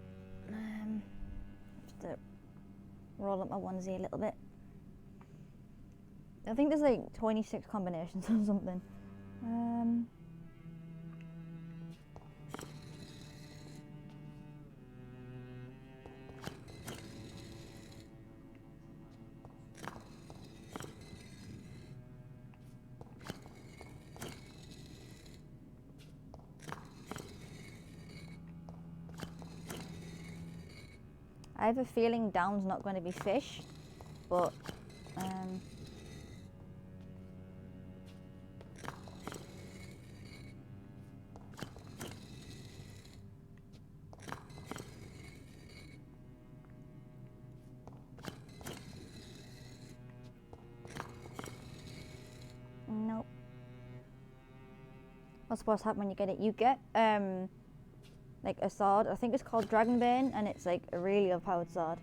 Just to roll up my onesie a little bit. I think there's like 26 combinations or something. I have a feeling down's not going to be fish, but nope. What's supposed to happen when you get it? You get like a sword. I think it's called Dragonbane, and it's like a really overpowered sword.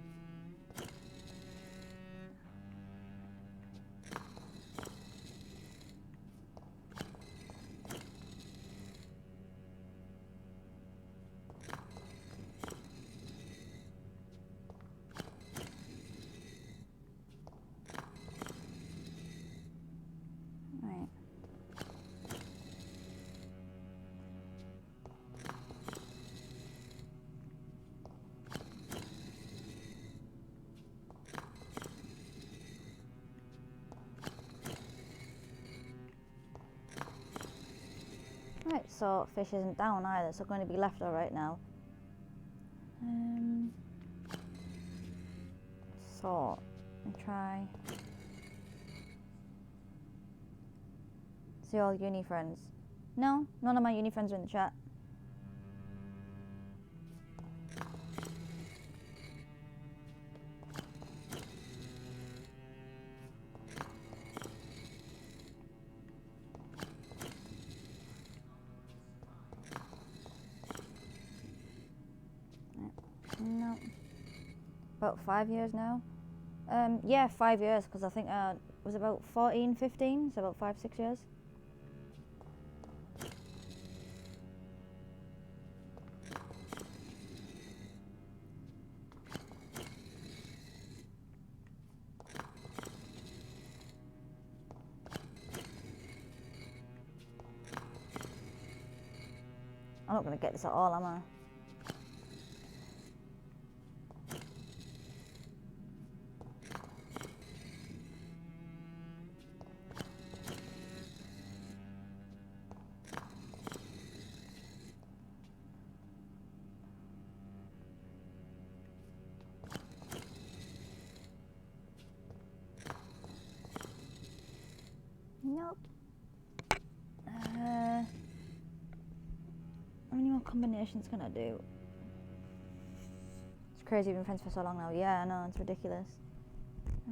Right. Right, so fish isn't down either, so going to be left all right now. So, and try. See all uni friends. No, none of my uni friends are in the chat. No. About 5 years now. Yeah, 5 years, because I think it was about 14, 15, so about 5, 6 years. I'm not going to get this at all, am I? Nope. How many more combinations can I do? It's crazy we've been friends for so long now. Yeah, I know, it's ridiculous. I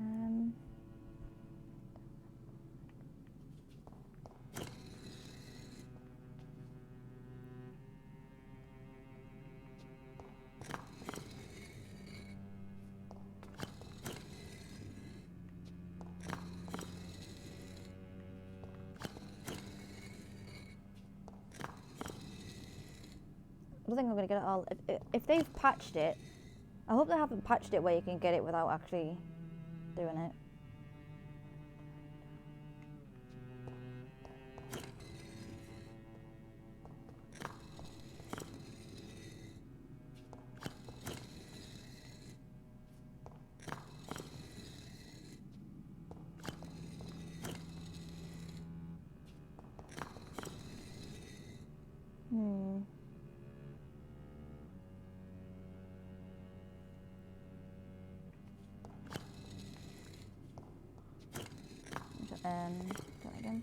don't think I'm gonna get it all. If they've patched it, I hope they haven't patched it where you can get it without actually doing it. Go again.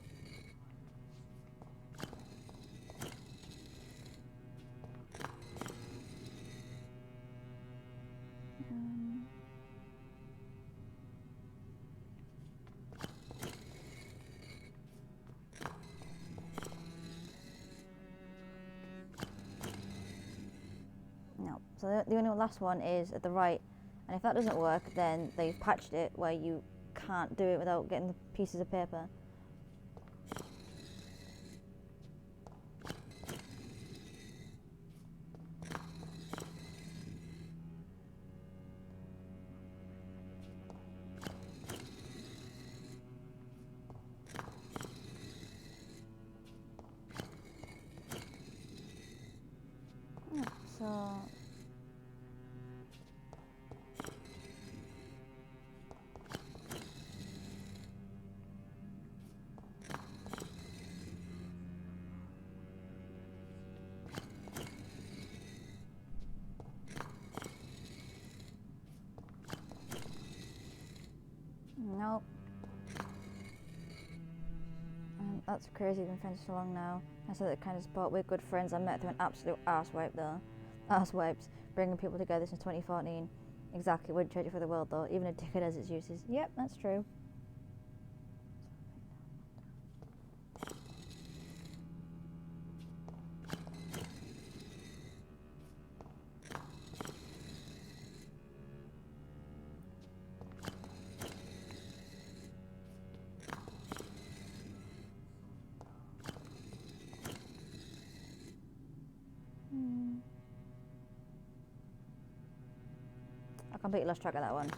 No. So the only last one is at the right, and if that doesn't work, then they've patched it where you can't do it without getting the pieces of paper. Yeah, so nope. That's crazy, we've been friends for so long now. I said that kind of spot, we're good friends. I met through an absolute arsewipe though. Arsewipes, bringing people together since 2014. Exactly, wouldn't trade it for the world though, even a ticket has its uses. Yep, that's true. I completely lost track of that one.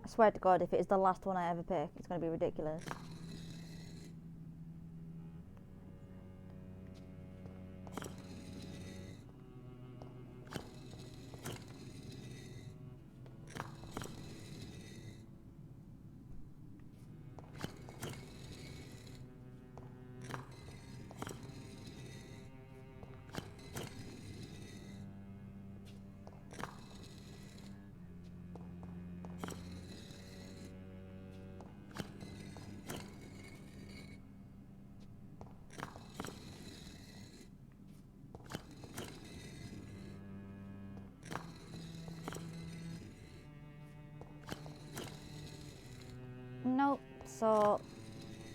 I swear to God, if it is the last one I ever pick, it's going to be ridiculous. Nope, so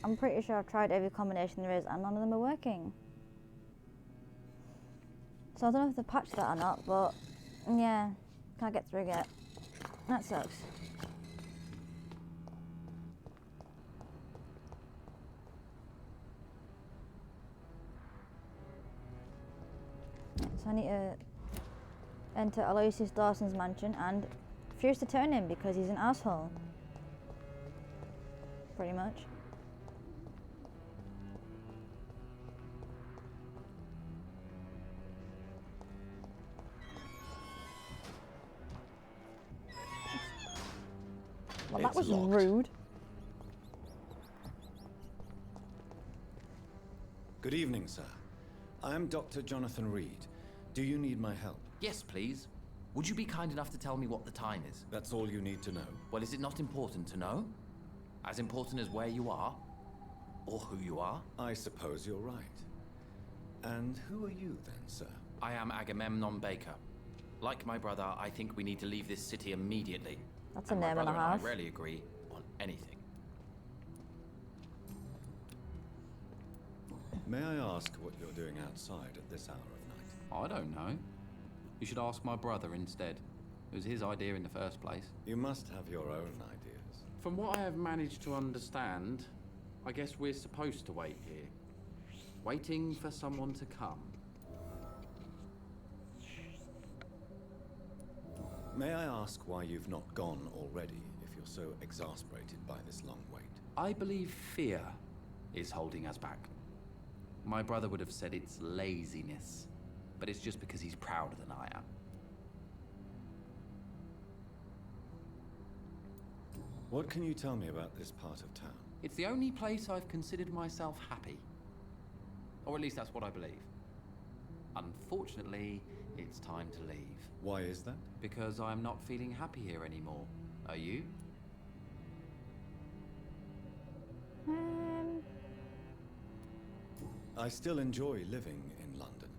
I'm pretty sure I've tried every combination there is and none of them are working. So I don't know if they've patched that or not, but yeah, can't get through yet. That sucks. So I need to enter Aloysius Dawson's mansion and refuse to turn him because he's an asshole. Pretty much. Well, that was rude. Good evening, sir. I am Dr. Jonathan Reed. Do you need my help? Yes, please. Would you be kind enough to tell me what the time is? That's all you need to know. Well, is it not important to know? As important as where you are? Or who you are? I suppose you're right. And who are you then, sir? I am Agamemnon Baker. Like my brother, I think we need to leave this city immediately. That's a And my name and a brother half. I rarely agree on anything. May I ask what you're doing outside at this hour of night? I don't know. You should ask my brother instead. It was his idea in the first place. You must have your own ideas. From what I have managed to understand, I guess we're supposed to wait here. Waiting for someone to come. May I ask why you've not gone already, if you're so exasperated by this long wait? I believe fear is holding us back. My brother would have said it's laziness, but it's just because he's prouder than I am. What can you tell me about this part of town? It's the only place I've considered myself happy. Or at least that's what I believe. Unfortunately, it's time to leave. Why is that? Because I'm not feeling happy here anymore. Are you? I still enjoy living in London,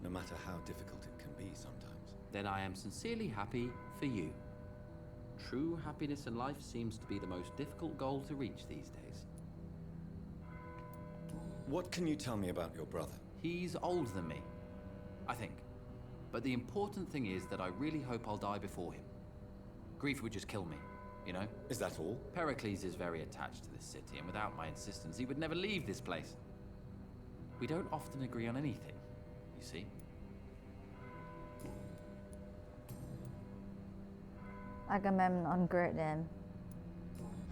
no matter how difficult it can be sometimes. Then I am sincerely happy for you. True happiness in life seems to be the most difficult goal to reach these days. What can you tell me about your brother? He's older than me, I think. But the important thing is that I really hope I'll die before him. Grief would just kill me, you know? Is that all? Pericles is very attached to this city, and without my insistence, he would never leave this place. We don't often agree on anything, you see? Agamemnon, great name.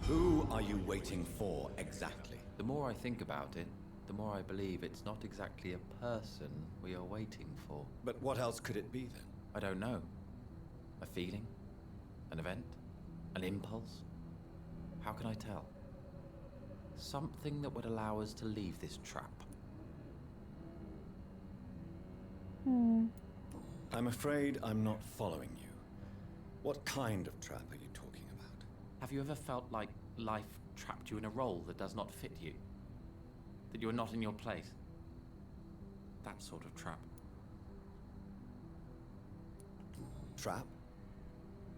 Who are you waiting for exactly? The more I think about it, the more I believe it's not exactly a person we are waiting for. But what else could it be then? I don't know. A feeling? An event? An impulse? How can I tell? Something that would allow us to leave this trap. I'm afraid I'm not following you. What kind of trap are you talking about? Have you ever felt like life trapped you in a role that does not fit you? That you're not in your place? That sort of trap. Trap?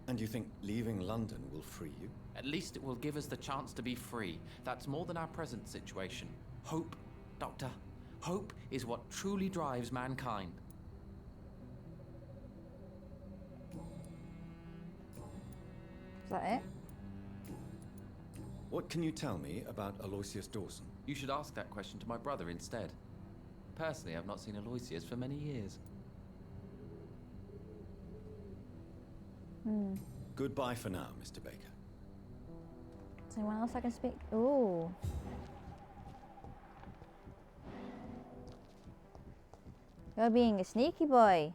And you think leaving London will free you? At least it will give us the chance to be free. That's more than our present situation. Hope, Doctor. Hope is what truly drives mankind. Is that it? What can you tell me about Aloysius Dawson? You should ask that question to my brother instead. Personally, I've not seen Aloysius for many years. Goodbye for now, Mr. Baker. Is anyone else I can speak? Ooh. You're being a sneaky boy.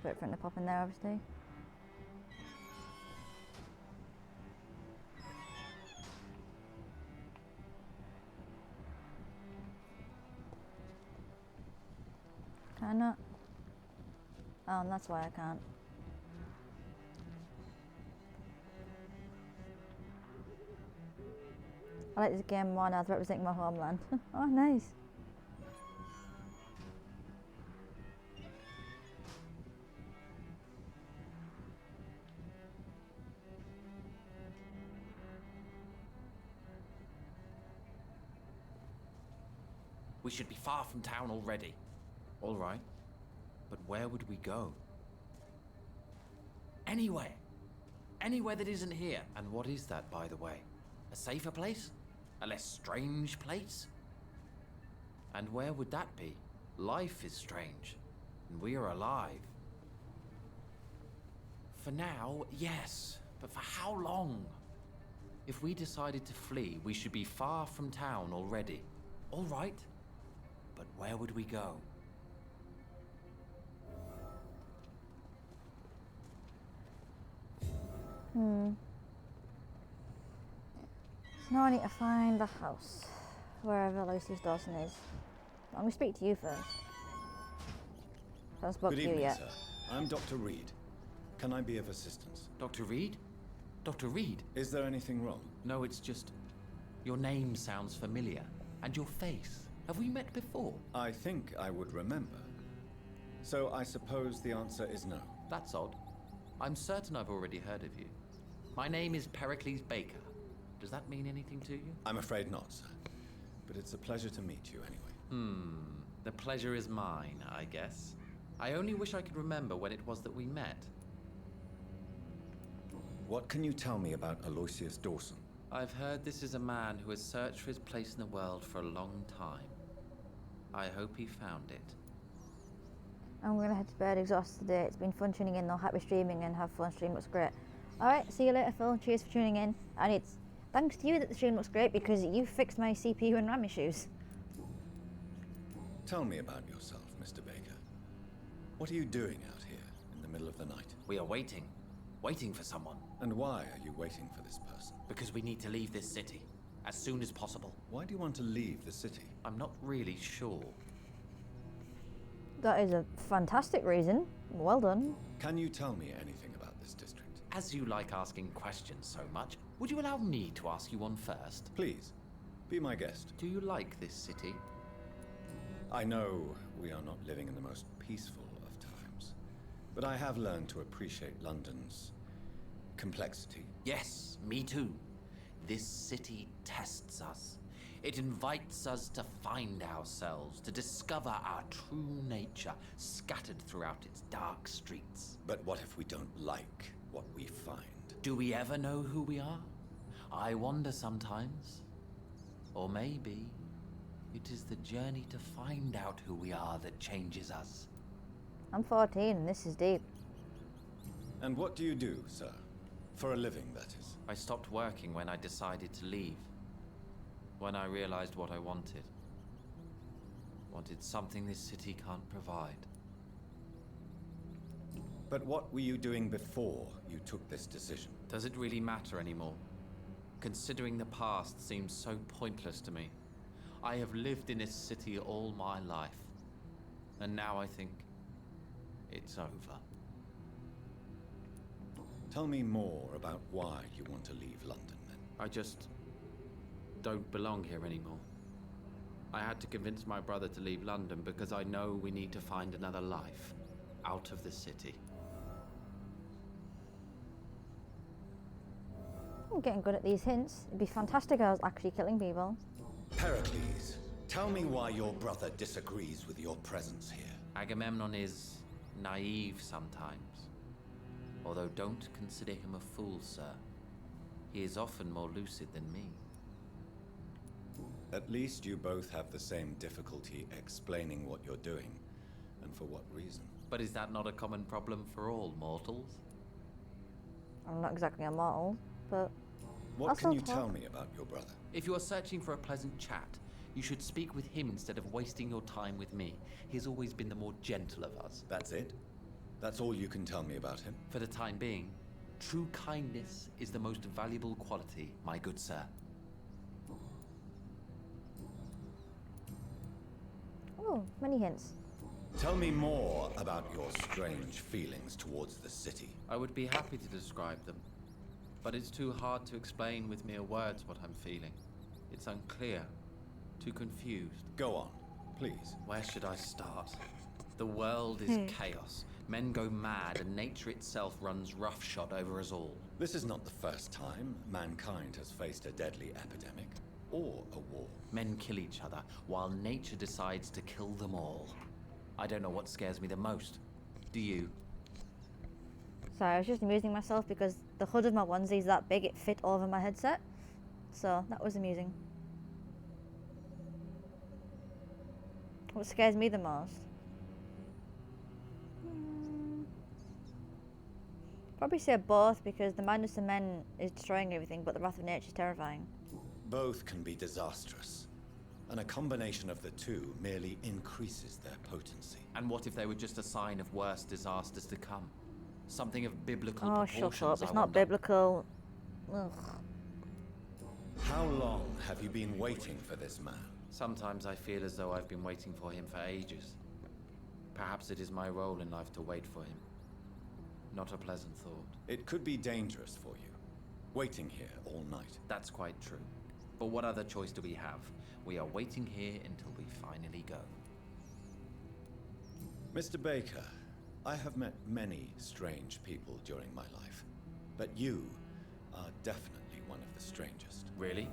Wait for him to pop in there, obviously. Can I not? Oh, and that's why I can't. I like this game more now, it's representing my homeland. Oh, nice. We should be far from town already. All right. But where would we go? Anywhere. Anywhere that isn't here. And what is that, by the way? A safer place? A less strange place? And where would that be? Life is strange. And we are alive. For now, yes. But for how long? If we decided to flee, we should be far from town already. All right. But where would we go? Now I need to find the house, wherever Aloysius Dawson is. I'm going to speak to you first. I haven't spoken Good to you evening, yet. sir. I'm Dr. Reed. Can I be of assistance? Dr. Reed? Dr. Reed? Is there anything wrong? No, it's just... Your name sounds familiar. And your face. Have we met before? I think I would remember. So I suppose the answer is no. That's odd. I'm certain I've already heard of you. My name is Pericles Baker. Does that mean anything to you? I'm afraid not, sir. But it's a pleasure to meet you anyway. The pleasure is mine, I guess. I only wish I could remember when it was that we met. What can you tell me about Aloysius Dawson? I've heard this is a man who has searched for his place in the world for a long time. I hope he found it. I'm going to head to bed exhausted today. It's been fun tuning in though. Happy streaming and have fun. Stream looks great. Alright, see you later, Phil. Cheers for tuning in. And it's thanks to you that the stream looks great because you fixed my CPU and RAM issues. Tell me about yourself, Mr. Baker. What are you doing out here in the middle of the night? We are waiting. Waiting for someone. And why are you waiting for this person? Because we need to leave this city. As soon as possible. Why do you want to leave the city? I'm not really sure. That is a fantastic reason. Well done. Can you tell me anything about this district? As you like asking questions so much, would you allow me to ask you one first? Please, be my guest. Do you like this city? I know we are not living in the most peaceful of times, but I have learned to appreciate London's complexity. Yes, me too. This city tests us. It invites us to find ourselves, to discover our true nature scattered throughout its dark streets. But what if we don't like what we find? Do we ever know who we are? I wonder sometimes. Or maybe it is the journey to find out who we are that changes us. I'm 14 and this is deep. And what do you do, sir? For a living, that is. I stopped working when I decided to leave. When I realized what I wanted. Wanted something this city can't provide. But what were you doing before you took this decision? Does it really matter anymore? Considering the past seems so pointless to me. I have lived in this city all my life. And now I think it's over. Tell me more about why you want to leave London, then. I just don't belong here anymore. I had to convince my brother to leave London because I know we need to find another life out of the city. I'm getting good at these hints. It'd be fantastic if I was actually killing people. Pericles, tell me why your brother disagrees with your presence here. Agamemnon is naive sometimes. Although don't consider him a fool, sir. He is often more lucid than me. At least you both have the same difficulty explaining what you're doing, and for what reason. But is that not a common problem for all mortals? I'm not exactly a mortal, but What I'll can you still tell talk. me about your brother? If you are searching for a pleasant chat, you should speak with him instead of wasting your time with me. He's always been the more gentle of us. That's it? That's all you can tell me about him? For the time being, true kindness is the most valuable quality, my good sir. oh, many hints. Tell me more about your strange feelings towards the city. I would be happy to describe them, but it's too hard to explain with mere words what I'm feeling. It's unclear, too confused. Go on, please. Where should I start? The world is chaos. Men go mad, and nature itself runs roughshod over us all. This is not the first time mankind has faced a deadly epidemic or a war. Men kill each other, while nature decides to kill them all. I don't know what scares me the most. Do you? Sorry, I was just amusing myself because the hood of my onesie is that big, it fit over my headset. So that was amusing. What scares me the most? Probably say both because the madness of men is destroying everything, but the wrath of nature is terrifying. Both can be disastrous, and a combination of the two merely increases their potency. And what if they were just a sign of worse disasters to come? Something of biblical Oh, proportions, shut up. It's I not wonder. biblical. Ugh. How long have you been waiting for this man? Sometimes I feel as though I've been waiting for him for ages. Perhaps it is my role in life to wait for him. Not a pleasant thought. It could be dangerous for you, waiting here all night. That's quite true. But what other choice do we have? We are waiting here until we finally go. Mr. Baker, I have met many strange people during my life, but you are definitely one of the strangest. Really?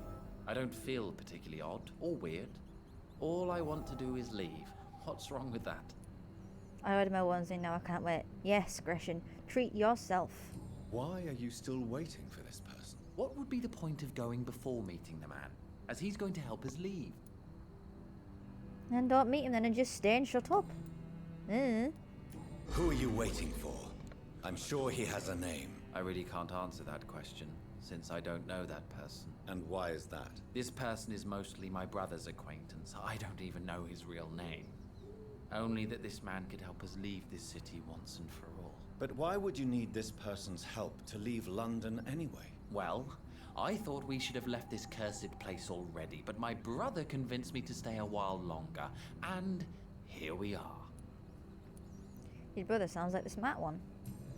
I don't feel particularly odd or weird. All I want to do is leave. What's wrong with that? I ordered my onesie, now I can't wait. Yes, Gresham, treat yourself. Why are you still waiting for this person? What would be the point of going before meeting the man, as he's going to help us leave? Then don't meet him then and just stay and shut up. Who are you waiting for? I'm sure he has a name. I really can't answer that question, since I don't know that person. And why is that? This person is mostly my brother's acquaintance. I don't even know his real name. Only that this man could help us leave this city once and for all. But why would you need this person's help to leave London anyway? Well, I thought we should have left this cursed place already, but my brother convinced me to stay a while longer, and here we are. Your brother sounds like the smart one.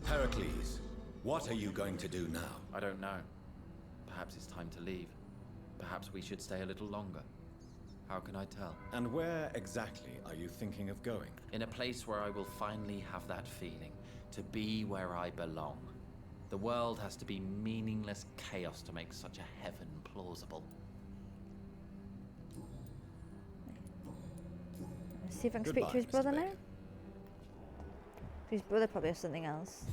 Heracles, what are you going to do now? I don't know. Perhaps it's time to leave. Perhaps we should stay a little longer. How can I tell? And where exactly are you thinking of going? In a place where I will finally have that feeling, to be where I belong. The world has to be meaningless chaos to make such a heaven plausible. Let's see if I can speak to his brother now. His brother probably has something else.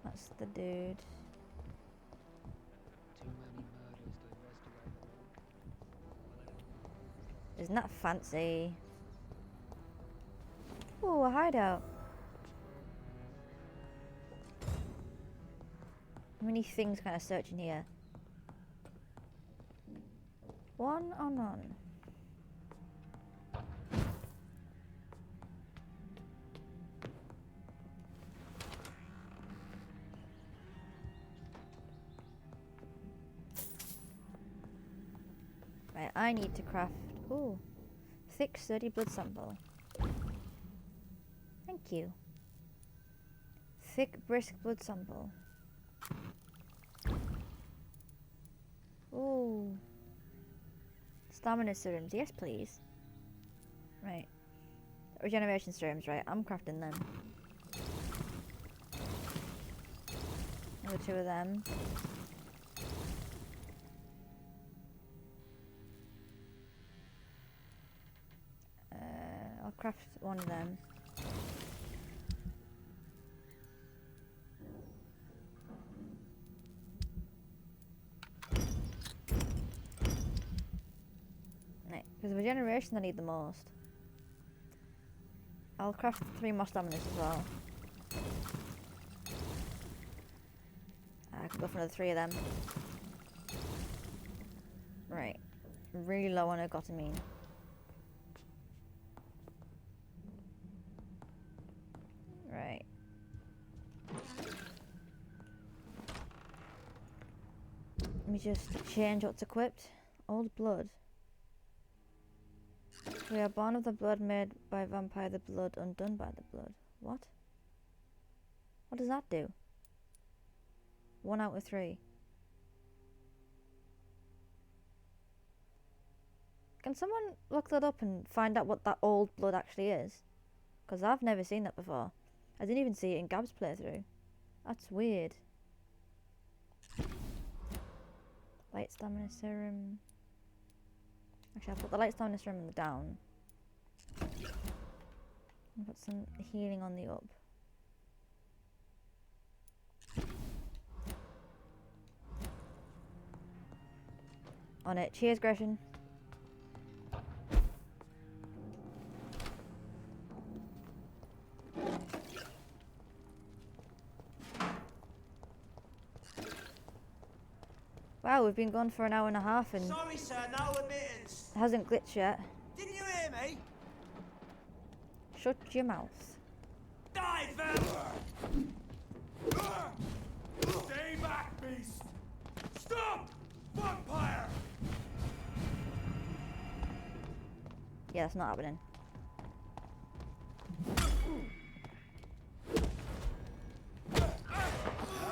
That's the dude. Isn't that fancy? Ooh, a hideout. How many things can I search in here? One or none? Right, I need to craft... Ooh. Thick, sturdy blood sample. Thank you. Thick, brisk blood sample. Ooh. Stamina serums. Yes, please. Right. Regeneration serums, right. I'm crafting them. Another 2 of them. I'll craft 1 of them. Right, because of regeneration I need the most. I'll craft 3 more staminas as well. I can go for another 3 of them. Right. Really low on ergotamine. Right. Let me just change what's equipped. Old blood. We are born of the blood made by vampire, the blood undone by the blood. What? What does that do? 1 out of 3. Can someone look that up and find out what that old blood actually is? Because I've never seen that before. I didn't even see it in Gab's playthrough. That's weird. Light stamina serum. Actually, I'll put the light stamina serum down. And put some healing on the up. On it. Cheers, Gresham. Wow, we've been gone for an hour and a half and Sorry, sir, no admittance. it hasn't glitched yet. Didn't you hear me? Shut your mouth. Die, Stay back, beast! Stop! Vampire! Yeah, that's not happening.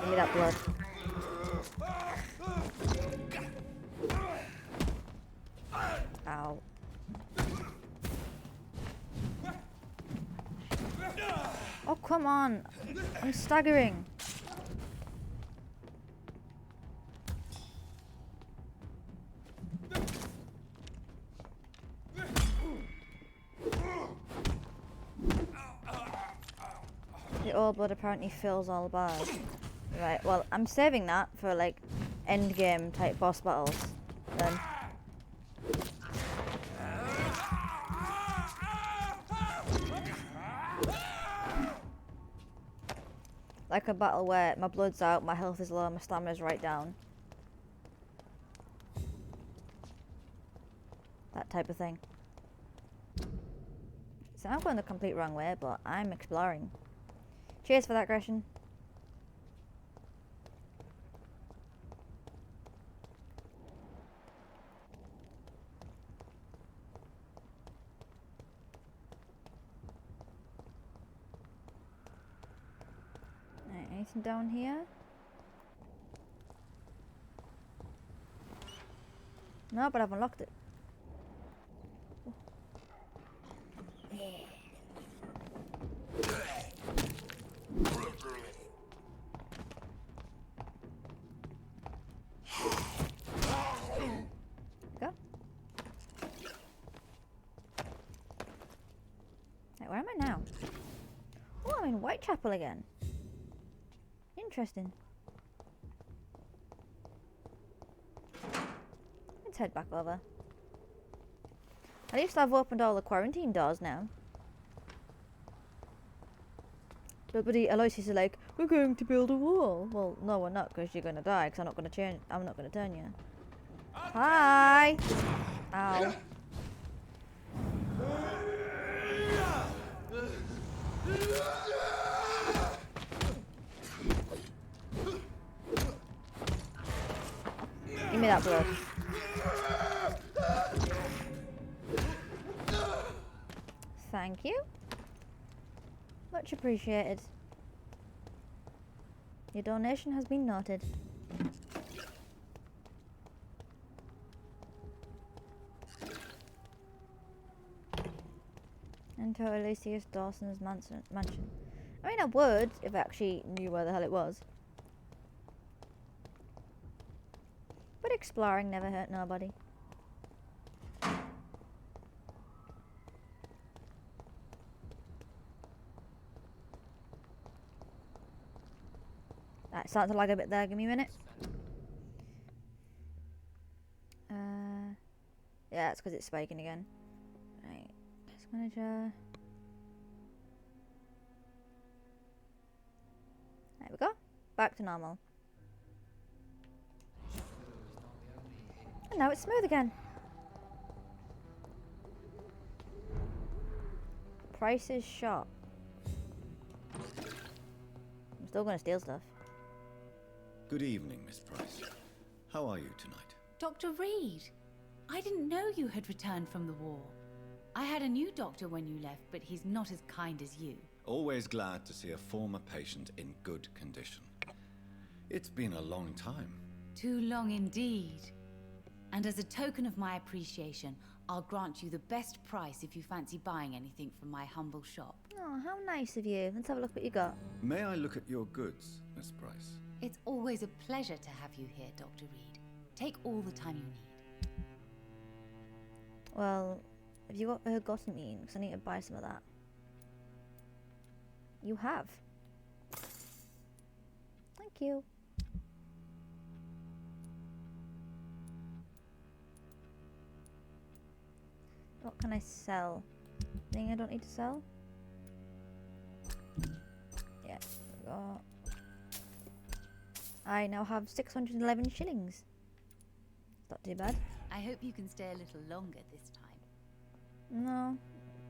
Give me that blood. Ow. Oh, come on. I'm staggering. The old blood apparently fills all bars. Right, well, I'm saving that for, like, end game type boss battles. Then. Like a battle where my blood's out, my health is low, my stamina's right down. That type of thing. So I'm going the complete wrong way, but I'm exploring. Cheers for that, Gresham. Right, anything down here? No, but I've unlocked it. Go. Right, where am I now? Oh, I'm in Whitechapel again. Interesting. Let's head back over. At least I've opened all the quarantine doors now. But buddy Aloysius is like, we're going to build a wall. Well, no, we're not, because you're going to die, because I'm not going to change. I'm not going to turn you. Hi! Ow. Give me that blood. Thank you. Much appreciated. Your donation has been noted. Enter Aloysius Dawson's mansion. I mean, I would if I actually knew where the hell it was. But exploring never hurt nobody. Right, starting to lag a bit there. Give me a minute. Yeah, it's because it's spiking again. Right, task manager. There we go. Back to normal. And now it's smooth again. Price is shop. I'm still going to steal stuff. Good evening, Miss Price. How are you tonight? Dr. Reed, I didn't know you had returned from the war. I had a new doctor when you left, but he's not as kind as you. Always glad to see a former patient in good condition. It's been a long time. Too long indeed. And as a token of my appreciation, I'll grant you the best price if you fancy buying anything from my humble shop. Oh, how nice of you. Let's have a look what you got. May I look at your goods, Miss Price? It's always a pleasure to have you here, Dr. Reed. Take all the time you need. Well, have you got ergotamine? Because I need to buy some of that. You have. Thank you. What can I sell? Thing I don't need to sell? Yeah. I now have 611 shillings. Not too bad. I hope you can stay a little longer this time. No,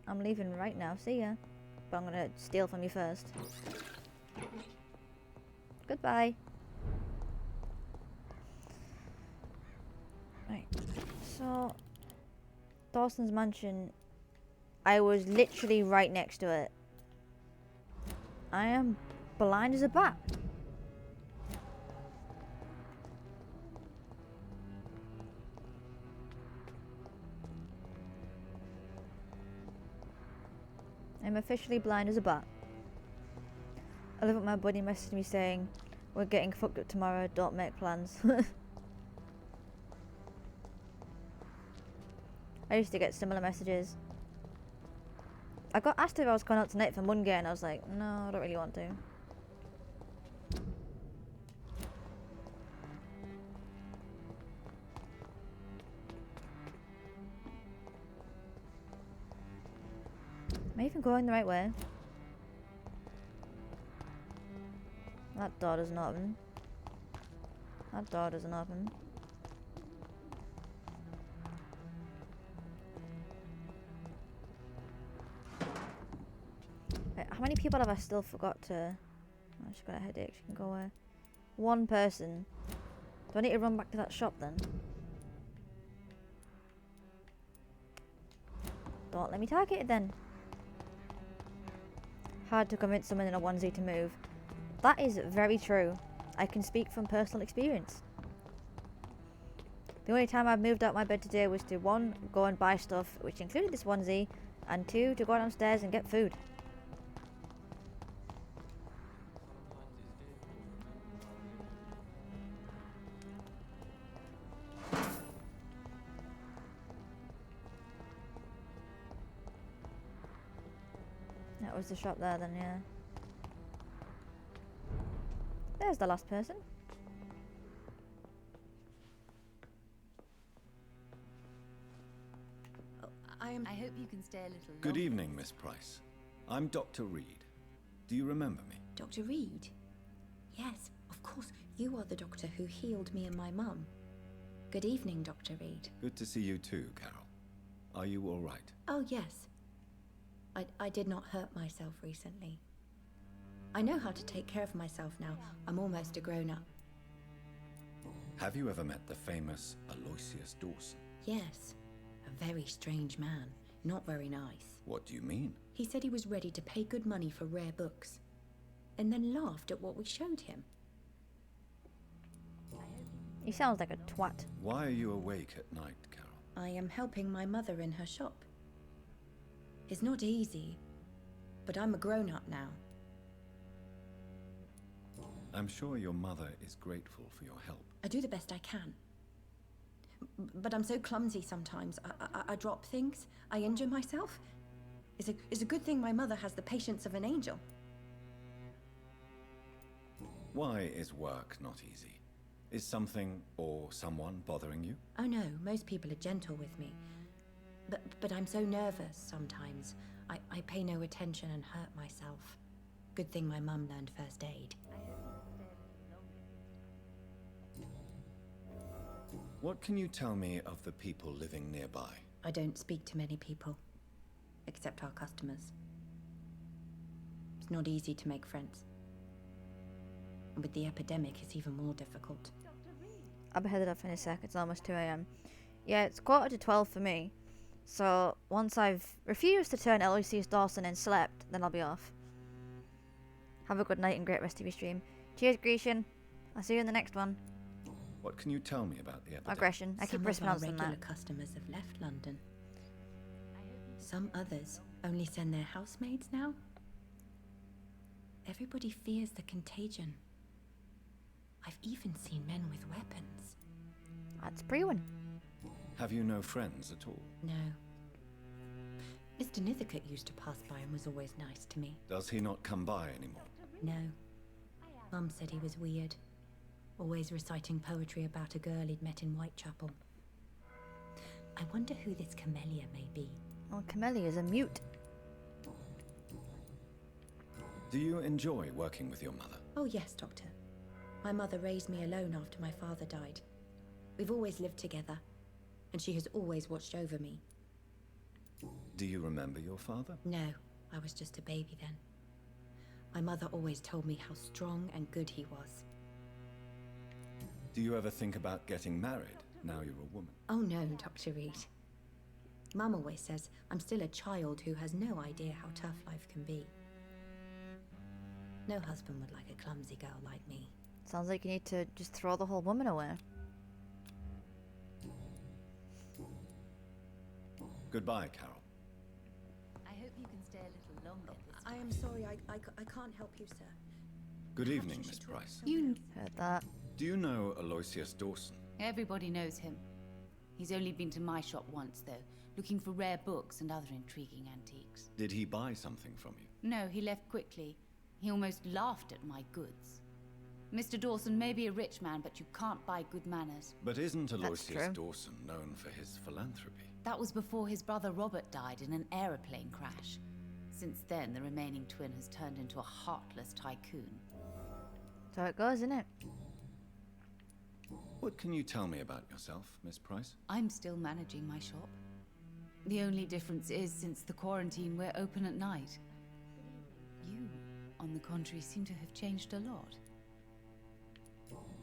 I'm leaving right now. See ya. But I'm gonna steal from you first. Goodbye. Right. So, Dawson's mansion I was literally right next to it. I am blind as a bat. I'm officially blind as a bat. I love what my buddy messaged me saying, we're getting fucked up tomorrow, don't make plans. I used to get similar messages. I got asked if I was going out tonight for Monday and I was like, no, I don't really want to. Am I even going the right way? That door doesn't open. That door doesn't open. Wait, how many people have I still forgot to... Oh, she's got a headache, she can go away. One person. Do I need to run back to that shop then? Don't let me target it then. Hard to convince someone in a onesie to move. That is very true. I can speak from personal experience. The only time I've moved out my bed today was to 1, go and buy stuff, which included this onesie, and 2, to go downstairs and get food. That was the shop there then, yeah. There's the last person. I hope you can stay a little longer. Good evening, Miss Price. I'm Dr. Reed. Do you remember me? Dr. Reed? Yes, of course. You are the doctor who healed me and my mum. Good evening, Dr. Reed. Good to see you too, Carol. Are you all right? Oh, yes. I did not hurt myself recently. I know how to take care of myself now. I'm almost a grown-up. Have you ever met the famous Aloysius Dawson? Yes. A very strange man. Not very nice. What do you mean? He said he was ready to pay good money for rare books, and then laughed at what we showed him. He sounds like a twat. Why are you awake at night, Carol? I am helping my mother in her shop. It's not easy, but I'm a grown-up now. I'm sure your mother is grateful for your help. I do the best I can. But I'm so clumsy sometimes. I drop things. I injure myself. It's a good thing my mother has the patience of an angel. Why is work not easy? Is something or someone bothering you? Oh no, most people are gentle with me. But I'm so nervous sometimes. I pay no attention and hurt myself. Good thing my mum learned first aid. What can you tell me of the people living nearby? I don't speak to many people, except our customers. It's not easy to make friends. And with the epidemic, it's even more difficult. I'll be headed off in a sec, it's almost 2 AM. Yeah, it's 11:45 for me. So, once I've refused to turn Aloysius Dawson and slept, then I'll be off. Have a good night and great rest of your stream. Cheers, Grecian. I'll see you in the next one. What can you tell me about the epidemic? Aggression. I keep mispronouncing Some of our regular that. customers have left London. Some others only send their housemaids now. Everybody fears the contagion. I've even seen men with weapons. That's Brewen. Have you no friends at all? No. Mr. Nithercote used to pass by and was always nice to me. Does he not come by anymore? No. Mum said he was weird. Always reciting poetry about a girl he'd met in Whitechapel. I wonder who this Camellia may be. Oh, Camellia is a mute. Do you enjoy working with your mother? Oh yes, Doctor. My mother raised me alone after my father died. We've always lived together, and she has always watched over me. Do you remember your father? No, I was just a baby then. My mother always told me how strong and good he was. Do you ever think about getting married, now you're a woman? Oh no, Dr. Reed. Mum always says I'm still a child who has no idea how tough life can be. No husband would like a clumsy girl like me. Sounds like you need to just throw the whole woman away. Goodbye, Carol. I hope you can stay a little longer this I am sorry, I can't help you, sir. Good Perhaps evening, you Miss should talk to Price. someone else. Heard that. Do you know Aloysius Dawson? Everybody knows him. He's only been to my shop once, though, looking for rare books and other intriguing antiques. Did he buy something from you? No, he left quickly. He almost laughed at my goods. Mr. Dawson may be a rich man, but you can't buy good manners. But isn't Aloysius true. Dawson known for his philanthropy? That was before his brother Robert died in an aeroplane crash. Since then, the remaining twin has turned into a heartless tycoon. So it goes, isn't it? What can you tell me about yourself, Miss Price? I'm still managing my shop. The only difference is, since the quarantine, we're open at night. You, on the contrary, seem to have changed a lot.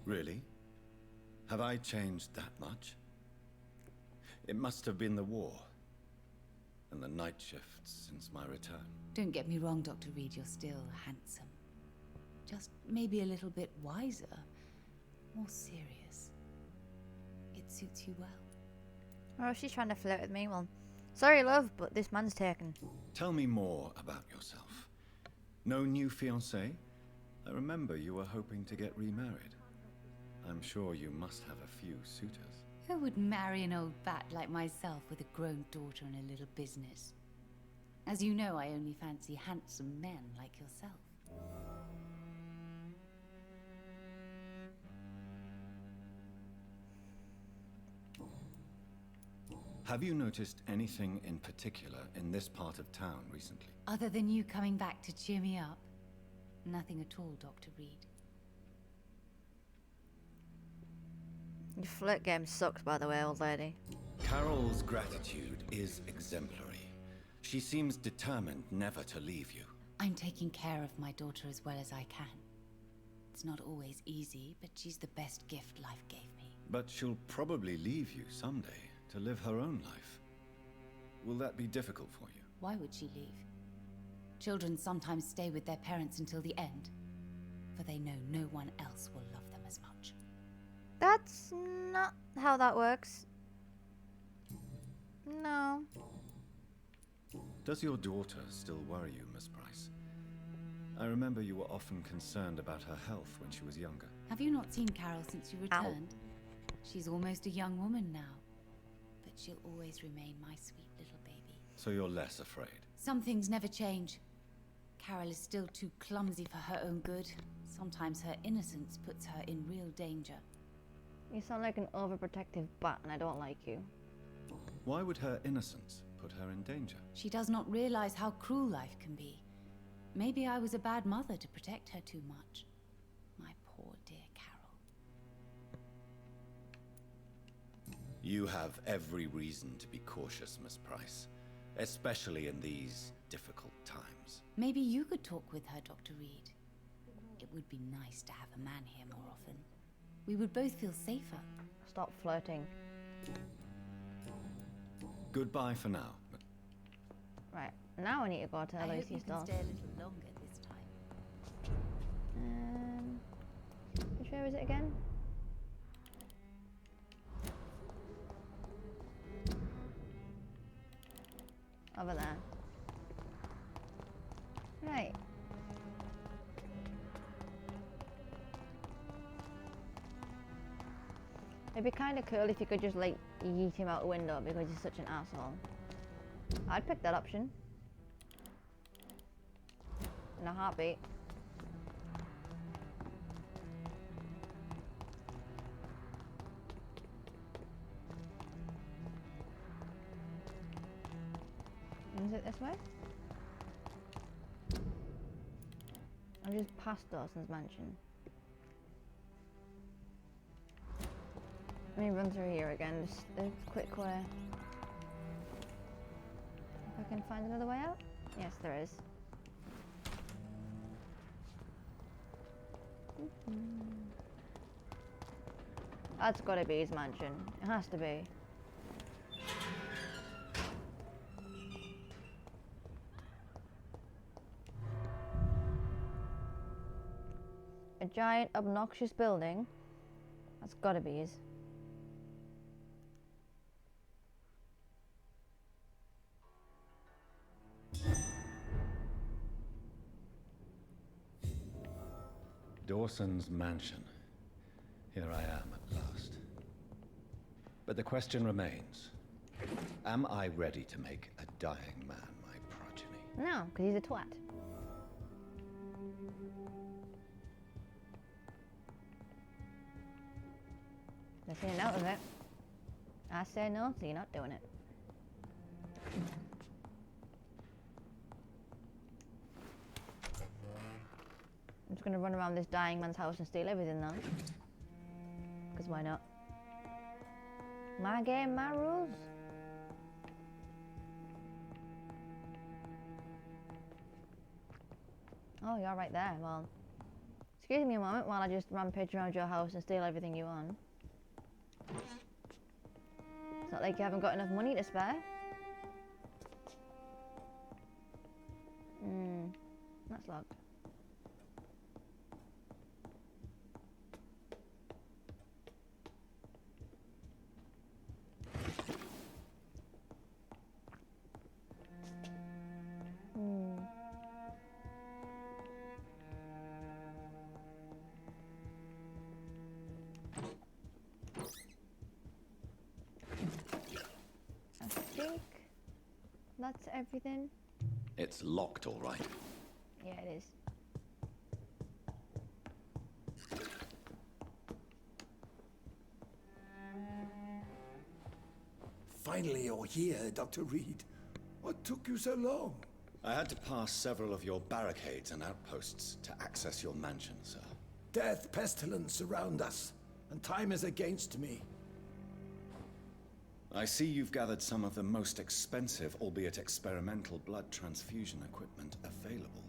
Really? Have I changed that much? It must have been the war and the night shifts since my return. Don't get me wrong, Dr. Reed, you're still handsome. Just maybe a little bit wiser, more serious. It suits you well. Oh, if she's trying to flirt with me, well, sorry, love, but this man's taken. Tell me more about yourself. No new fiancé? I remember you were hoping to get remarried. I'm sure you must have a few suitors. Who would marry an old bat like myself with a grown daughter and a little business? As you know, I only fancy handsome men like yourself. Have you noticed anything in particular in this part of town recently? Other than you coming back to cheer me up? Nothing at all, Dr. Reed. Your flirt game sucks, by the way, old lady. Carol's gratitude is exemplary. She seems determined never to leave you. I'm taking care of my daughter as well as I can. It's not always easy, but she's the best gift life gave me. But she'll probably leave you someday to live her own life. Will that be difficult for you? Why would she leave? Children sometimes stay with their parents until the end, for they know no one else will love them as much. That's not how that works. No. Does your daughter still worry you, Miss Price? I remember you were often concerned about her health when she was younger. Have you not seen Carol since you returned? She's almost a young woman now, but she'll always remain my sweet little baby. So you're less afraid? Some things never change. Carol is still too clumsy for her own good. Sometimes her innocence puts her in real danger. You sound like an overprotective bat, and I don't like you. Why would her innocence put her in danger? She does not realize how cruel life can be. Maybe I was a bad mother to protect her too much. My poor dear Carol. You have every reason to be cautious, Miss Price, especially in these difficult times. Maybe you could talk with her, Dr. Reed. It would be nice to have a man here more often. We would both feel safer. Stop flirting. Goodbye for now. Right, now I need to go to I hope you Aloysius can Dawson. stay a little longer this time. Which way was it again? Over there. Right. It'd be kind of cool if you could just like yeet him out the window because he's such an asshole. I'd pick that option. In a heartbeat. Is it this way? I'm just past Dawson's mansion. Let me run through here again, just a quick way. If I can find another way out? Yes, there is. That's gotta be his mansion. It has to be. giant, obnoxious building. That's gotta be his. Dawson's mansion. Here I am at last. But the question remains. Am I ready to make a dying man my progeny? No, because he's a twat. I say no to it. I say no, so you're not doing it. I'm just gonna run around this dying man's house and steal everything now. Because why not? My game, my rules. Oh, you're right there. Well, excuse me a moment while I just rampage around your house and steal everything you own. It's not like you haven't got enough money to spare. That's locked. I think that's everything. It's locked, all right. Yeah, it is. Finally, you're here, Dr. Reed. What took you so long? I had to pass several of your barricades and outposts to access your mansion, sir. Death, pestilence surround us, and time is against me. I see you've gathered some of the most expensive, albeit experimental, blood transfusion equipment available.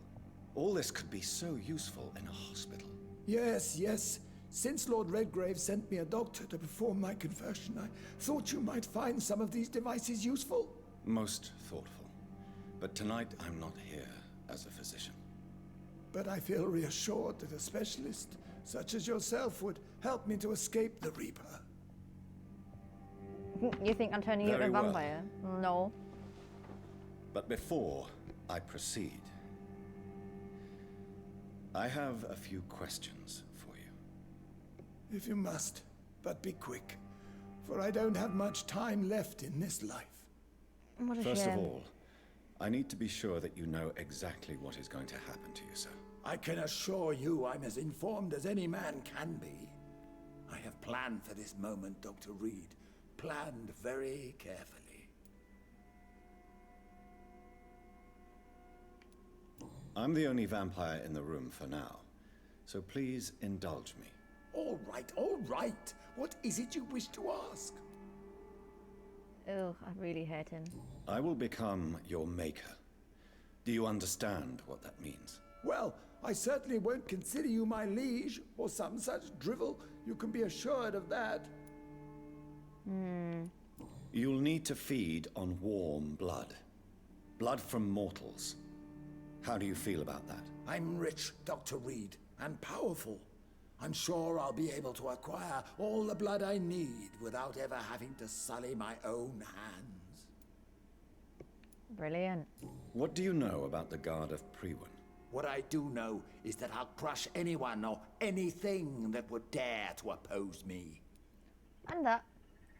All this could be so useful in a hospital. Yes, yes. Since Lord Redgrave sent me a doctor to perform my conversion, I thought you might find some of these devices useful. Most thoughtful. But tonight, I'm not here as a physician. But I feel reassured that a specialist such as yourself would help me to escape the Reaper. You think I'm turning you into a Very well. vampire? No. But before I proceed, I have a few questions for you. If you must, but be quick, for I don't have much time left in this life. What a First shame. of all, I need to be sure that you know exactly what is going to happen to you, sir. I can assure you I'm as informed as any man can be. I have planned for this moment, Dr. Reed. Planned very carefully. I'm the only vampire in the room for now, so please indulge me. All right, all right. What is it you wish to ask? Ugh, I really hate him. I will become your maker. Do you understand what that means? Well, I certainly won't consider you my liege, or some such drivel. You can be assured of that. You'll need to feed on warm blood. Blood from mortals. How do you feel about that? I'm rich, Dr. Reed, and powerful. I'm sure I'll be able to acquire all the blood I need without ever having to sully my own hands. Brilliant. What do you know about the Guard of Priwen? What I do know is that I'll crush anyone or anything that would dare to oppose me. And that,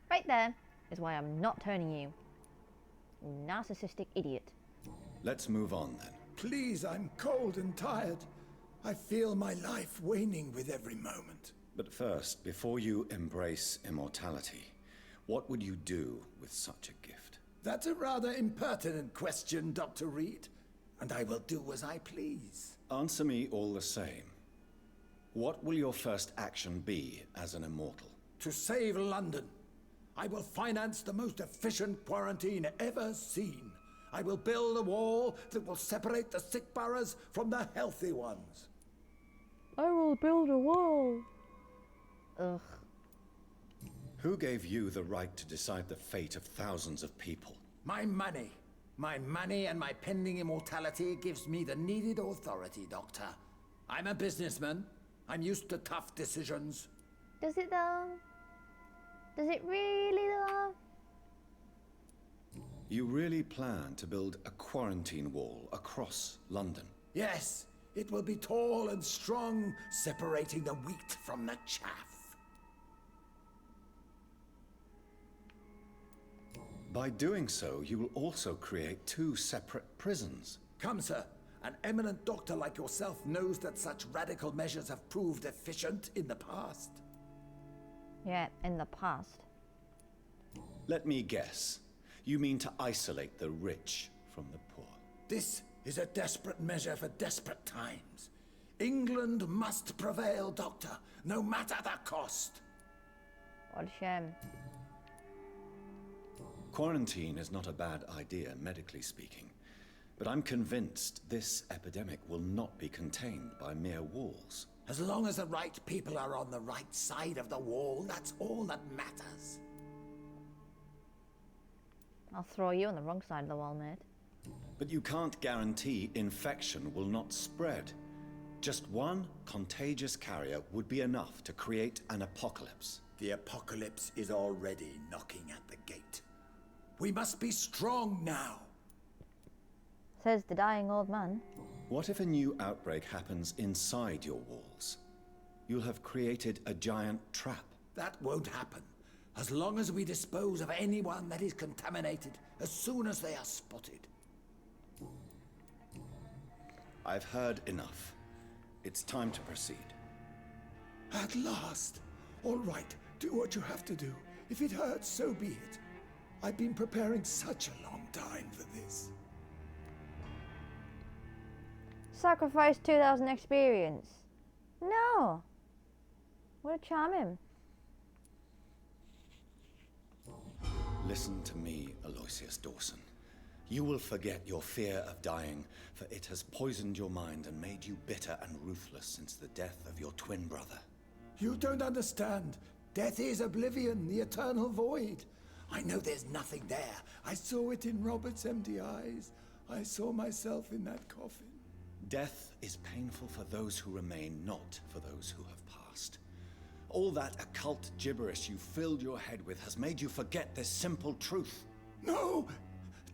right there, is why I'm not turning you. Narcissistic idiot. Let's move on then. Please, I'm cold and tired. I feel my life waning with every moment. But first, before you embrace immortality, what would you do with such a gift? That's a rather impertinent question, Dr. Reed. And I will do as I please. Answer me all the same. What will your first action be as an immortal? To save London, I will finance the most efficient quarantine ever seen. I will build a wall that will separate the sick boroughs from the healthy ones. I will build a wall. Ugh. Who gave you the right to decide the fate of thousands of people? My money. My money and my pending immortality gives me the needed authority, Doctor. I'm a businessman, I'm used to tough decisions. Does it though? Does it really though? You really plan to build a quarantine wall across London? Yes, it will be tall and strong, separating the wheat from the chaff. By doing so, you will also create 2 separate prisons. Come, sir. An eminent doctor like yourself knows that such radical measures have proved efficient in the past. Yeah, in the past. Let me guess. You mean to isolate the rich from the poor? This is a desperate measure for desperate times. England must prevail, Doctor, no matter the cost. What a shame. Quarantine is not a bad idea, medically speaking. But I'm convinced this epidemic will not be contained by mere walls. As long as the right people are on the right side of the wall, that's all that matters. I'll throw you on the wrong side of the wall, mate. But you can't guarantee infection will not spread. Just one contagious carrier would be enough to create an apocalypse. The apocalypse is already knocking at the gate. We must be strong now. Says the dying old man. What if a new outbreak happens inside your walls? You'll have created a giant trap. That won't happen. As long as we dispose of anyone that is contaminated as soon as they are spotted. I've heard enough. It's time to proceed. At last. All right, do what you have to do. If it hurts, so be it. I've been preparing such a long time for this. Sacrifice 2,000 experience. No. Would charm him. Listen to me, Aloysius Dawson. You will forget your fear of dying, for it has poisoned your mind and made you bitter and ruthless since the death of your twin brother. You don't understand. Death is oblivion, the eternal void. I know there's nothing there. I saw it in Robert's empty eyes. I saw myself in that coffin. Death is painful for those who remain, not for those who have passed. All that occult gibberish you filled your head with has made you forget this simple truth. No!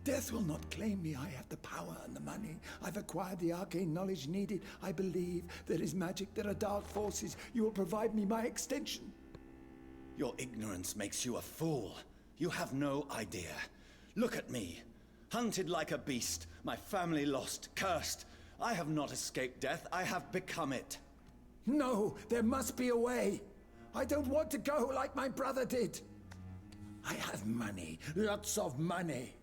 Death will not claim me. I have the power and the money. I've acquired the arcane knowledge needed. I believe there is magic, there are dark forces. You will provide me my extension. Your ignorance makes you a fool. You have no idea. Look at me. Hunted like a beast, my family lost, cursed. I have not escaped death, I have become it. No, there must be a way. I don't want to go like my brother did. I have money, lots of money.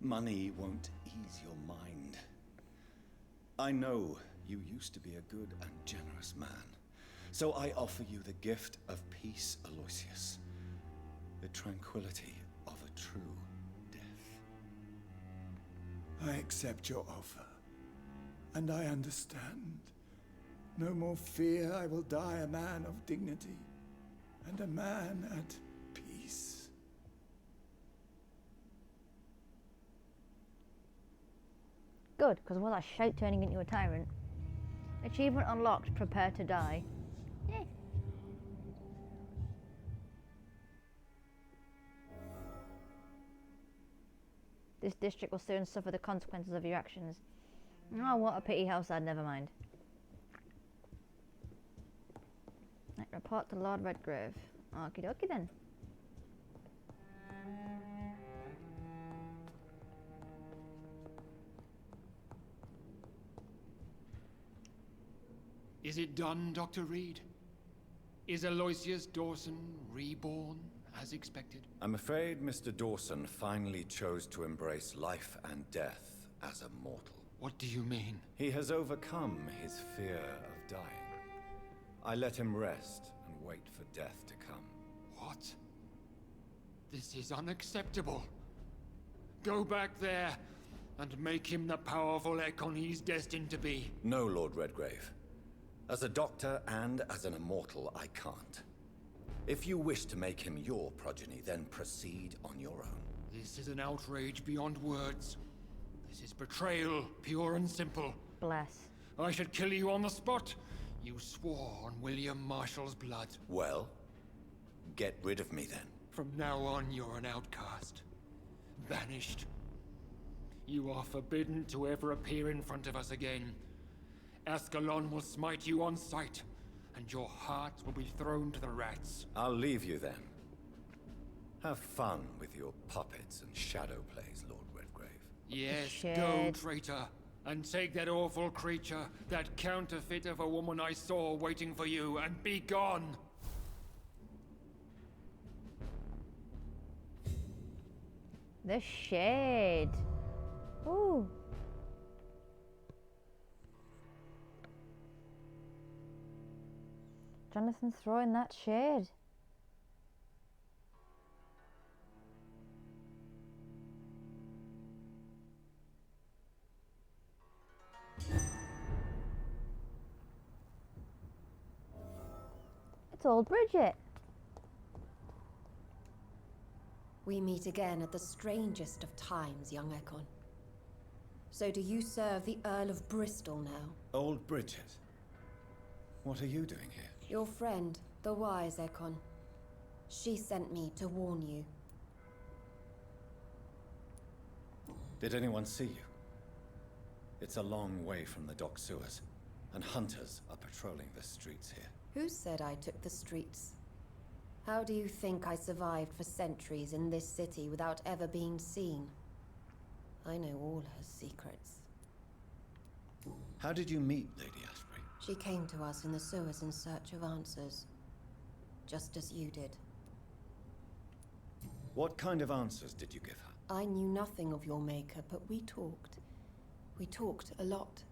Money won't ease your mind. I know you used to be a good and generous man. So I offer you the gift of peace, Aloysius. The tranquility of a true death. I accept your offer. And I understand. No more fear, I will die a man of dignity. And a man at peace. Good, because was I shout turning into a tyrant? Achievement unlocked, prepare to die. Eh. This district will soon suffer the consequences of your actions. Oh, what a pity, Housead, never mind. Right, report to Lord Redgrave. Okie dokie then. Is it done, Dr. Reed? Is Aloysius Dawson reborn as expected? I'm afraid Mr. Dawson finally chose to embrace life and death as a mortal. What do you mean? He has overcome his fear of dying. I let him rest and wait for death to come. What? This is unacceptable. Go back there and make him the powerful Ekon he's destined to be. No, Lord Redgrave. As a doctor and as an immortal, I can't. If you wish to make him your progeny, then proceed on your own. This is an outrage beyond words. This is betrayal, pure and simple. Bless. I should kill you on the spot. You swore on William Marshall's blood. Well, get rid of me then. From now on, you're an outcast. Banished. You are forbidden to ever appear in front of us again. Ascalon will smite you on sight, and your heart will be thrown to the rats. I'll leave you then. Have fun with your puppets and shadow plays, Lord Redgrave. Yes, go, traitor, and take that awful creature, that counterfeit of a woman I saw waiting for you, and be gone! The shade. Ooh. Jonathan's throwing that shade. It's old Bridget. We meet again at the strangest of times, young Ekon. So do you serve the Earl of Bristol now? Old Bridget. What are you doing here? Your friend, the wise Ekon. She sent me to warn you. Did anyone see you? It's a long way from the dock sewers, and hunters are patrolling the streets here. Who said I took the streets? How do you think I survived for centuries in this city without ever being seen? I know all her secrets. How did you meet Lady Ashbury? She came to us in the sewers in search of answers. Just as you did. What kind of answers did you give her? I knew nothing of your maker, but we talked. We talked a lot.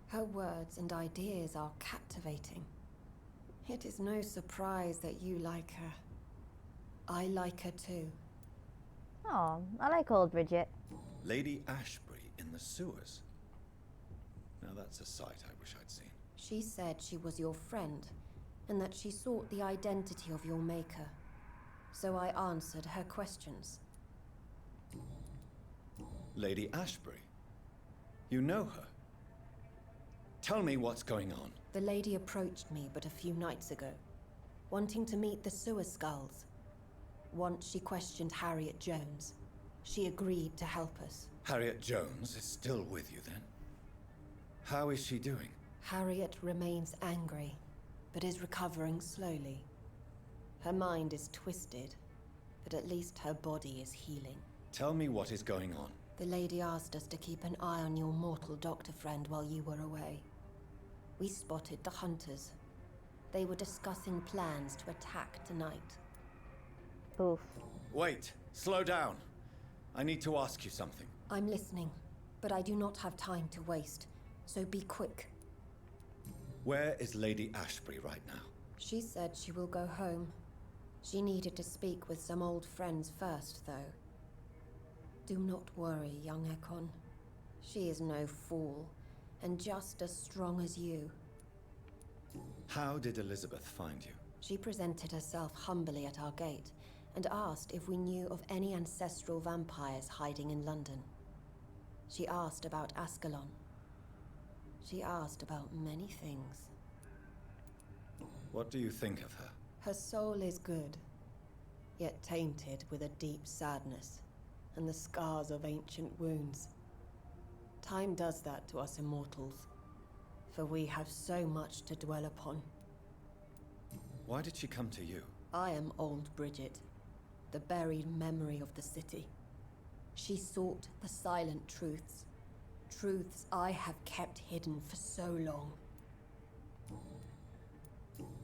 Her words and ideas are captivating. It is no surprise that you like her. I like her too. Oh, I like old Bridget. Lady Ashbury in the sewers? Now that's a sight I wish I'd seen. She said she was your friend, and that she sought the identity of your maker. So I answered her questions. Lady Ashbury? You know her? Tell me what's going on. The lady approached me but a few nights ago, wanting to meet the sewer skulls. Once she questioned Harriet Jones. She agreed to help us. Harriet Jones is still with you then? How is she doing? Harriet remains angry, but is recovering slowly. Her mind is twisted, but at least her body is healing. Tell me what is going on. The lady asked us to keep an eye on your mortal doctor friend while you were away. We spotted the hunters. They were discussing plans to attack tonight. Oof. Wait, slow down. I need to ask you something. I'm listening, but I do not have time to waste, so be quick. Where is Lady Ashbury right now? She said she will go home. She needed to speak with some old friends first, though. Do not worry, young Ekon. She is no fool, and just as strong as you. How did Elizabeth find you? She presented herself humbly at our gate, and asked if we knew of any ancestral vampires hiding in London. She asked about Ascalon. She asked about many things. What do you think of her? Her soul is good, yet tainted with a deep sadness, and the scars of ancient wounds. Time does that to us immortals, for we have so much to dwell upon. Why did she come to you? I am old Bridget, the buried memory of the city. She sought the silent truths, truths I have kept hidden for so long.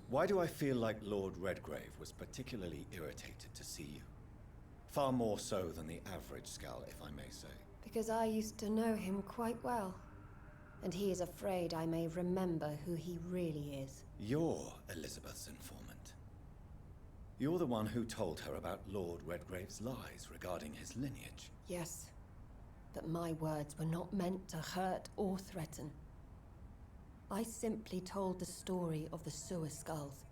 Why do I feel like Lord Redgrave was particularly irritated to see you? Far more so than the average Skull, if I may say. Because I used to know him quite well, and he is afraid I may remember who he really is. You're Elizabeth's informant. You're the one who told her about Lord Redgrave's lies regarding his lineage. Yes, but my words were not meant to hurt or threaten. I simply told the story of the sewer skulls,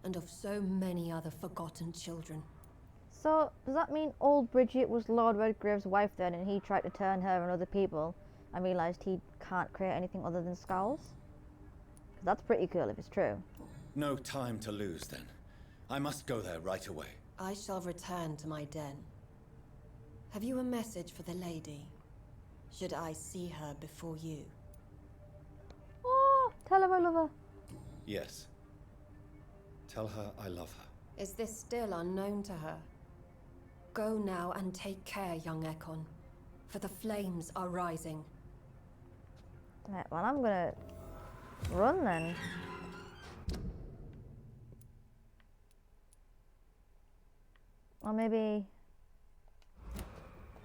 and of so many other forgotten children. So, does that mean old Bridget was Lord Redgrave's wife then, and he tried to turn her and other people, and realised he can't create anything other than skulls? 'Cause that's pretty cool if it's true. No time to lose, then. I must go there right away. I shall return to my den. Have you a message for the lady? Should I see her before you? Oh, tell her I love her. Yes. Tell her I love her. Is this still unknown to her? Go now and take care, young Ekon, for the flames are rising. Right, well, I'm gonna run then. Or maybe...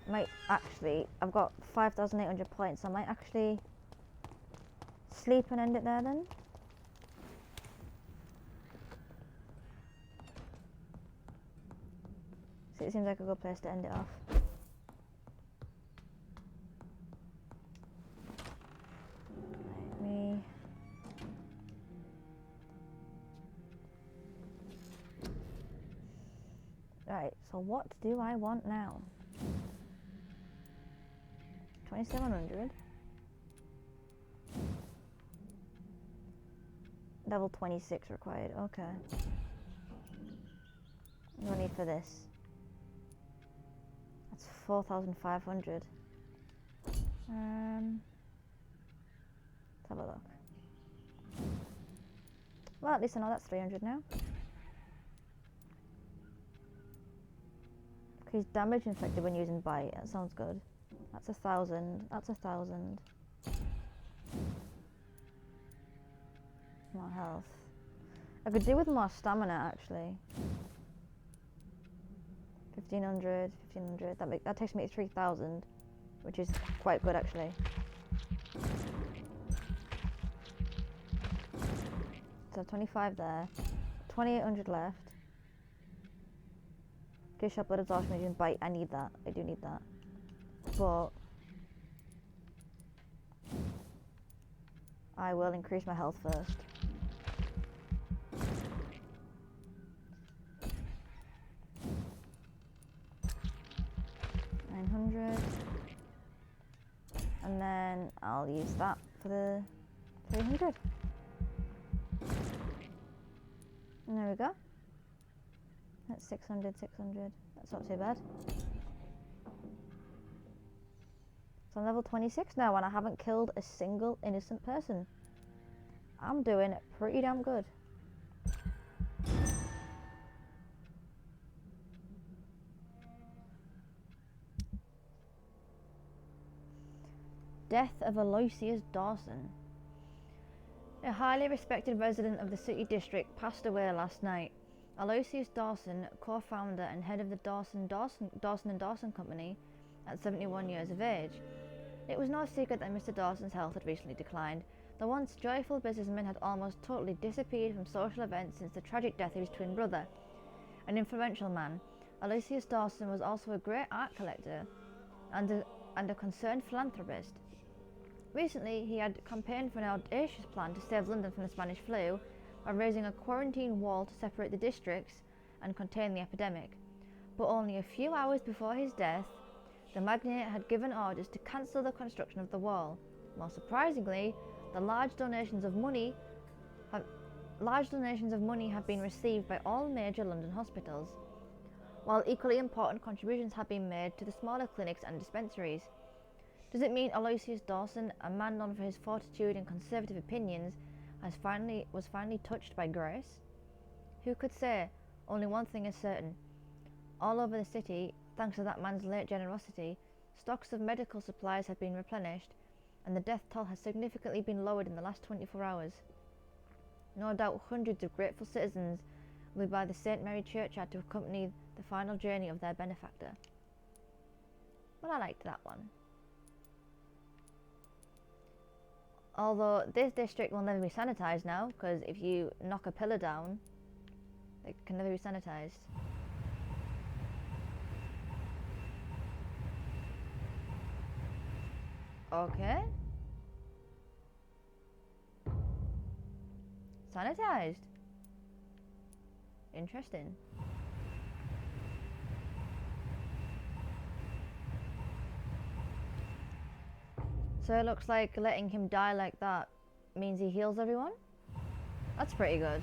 might actually... I've got 5,800 points. I might actually sleep and end it there then. So it seems like a good place to end it off. Right, so what do I want now? 2,700. Level 26 required, okay. No need for this. That's 4,500. Let's have a look. Well, at least I know that's 300 now. He's damage inflicted when using bite. That sounds good. That's 1,000. That's 1,000. More health. I could do with more stamina actually. 1,500, 1,500. That takes me to 3,000, which is quite good actually. So 25 there. 2,800 left. Shot blood absorption using bite. I need that. I do need that. But I will increase my health first. $900. And then I'll use that for the 300. And there we go. That's 600, 600. That's not too bad. So I'm level 26 now and I haven't killed a single innocent person. I'm doing pretty damn good. Death of Aloysius Dawson. A highly respected resident of the city district passed away last night. Aloysius Dawson, co-founder and head of the Dawson and Dawson Company, at 71 years of age. It was no secret that Mr. Dawson's health had recently declined. The once joyful businessman had almost totally disappeared from social events since the tragic death of his twin brother. An influential man, Aloysius Dawson was also a great art collector and a concerned philanthropist. Recently, he had campaigned for an audacious plan to save London from the Spanish flu by raising a quarantine wall to separate the districts and contain the epidemic. But only a few hours before his death, the magnate had given orders to cancel the construction of the wall. More surprisingly, large donations of money have been received by all major London hospitals, while equally important contributions have been made to the smaller clinics and dispensaries. Does it mean Aloysius Dawson, a man known for his fortitude and conservative opinions, was finally touched by grace? Who could say? Only one thing is certain. All over the city, thanks to that man's late generosity, stocks of medical supplies have been replenished, and the death toll has significantly been lowered in the last 24 hours. No doubt hundreds of grateful citizens will be by the St. Mary churchyard to accompany the final journey of their benefactor. Well, I liked that one. Although this district will never be sanitised now, because if you knock a pillar down, it can never be sanitised. Okay. Sanitized. Interesting. So it looks like letting him die like that means he heals everyone? That's pretty good.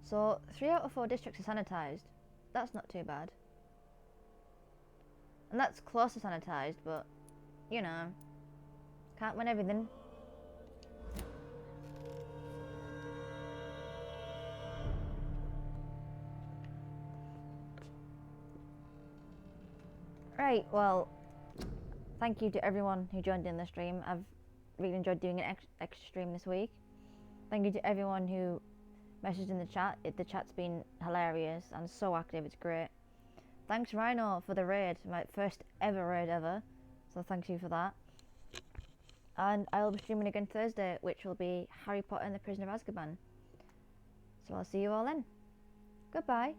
So 3 out of 4 districts are sanitised. That's not too bad. And that's close to sanitised, but you know, can't win everything. Right, well, thank you to everyone who joined in the stream. I've really enjoyed doing an extra stream this week. Thank you to everyone who messaged in the chat. The chat's been hilarious and so active, it's great. Thanks Rhino for the raid, my first ever raid ever. So thank you for that. And I'll be streaming again Thursday, which will be Harry Potter and the Prisoner of Azkaban. So I'll see you all then. Goodbye.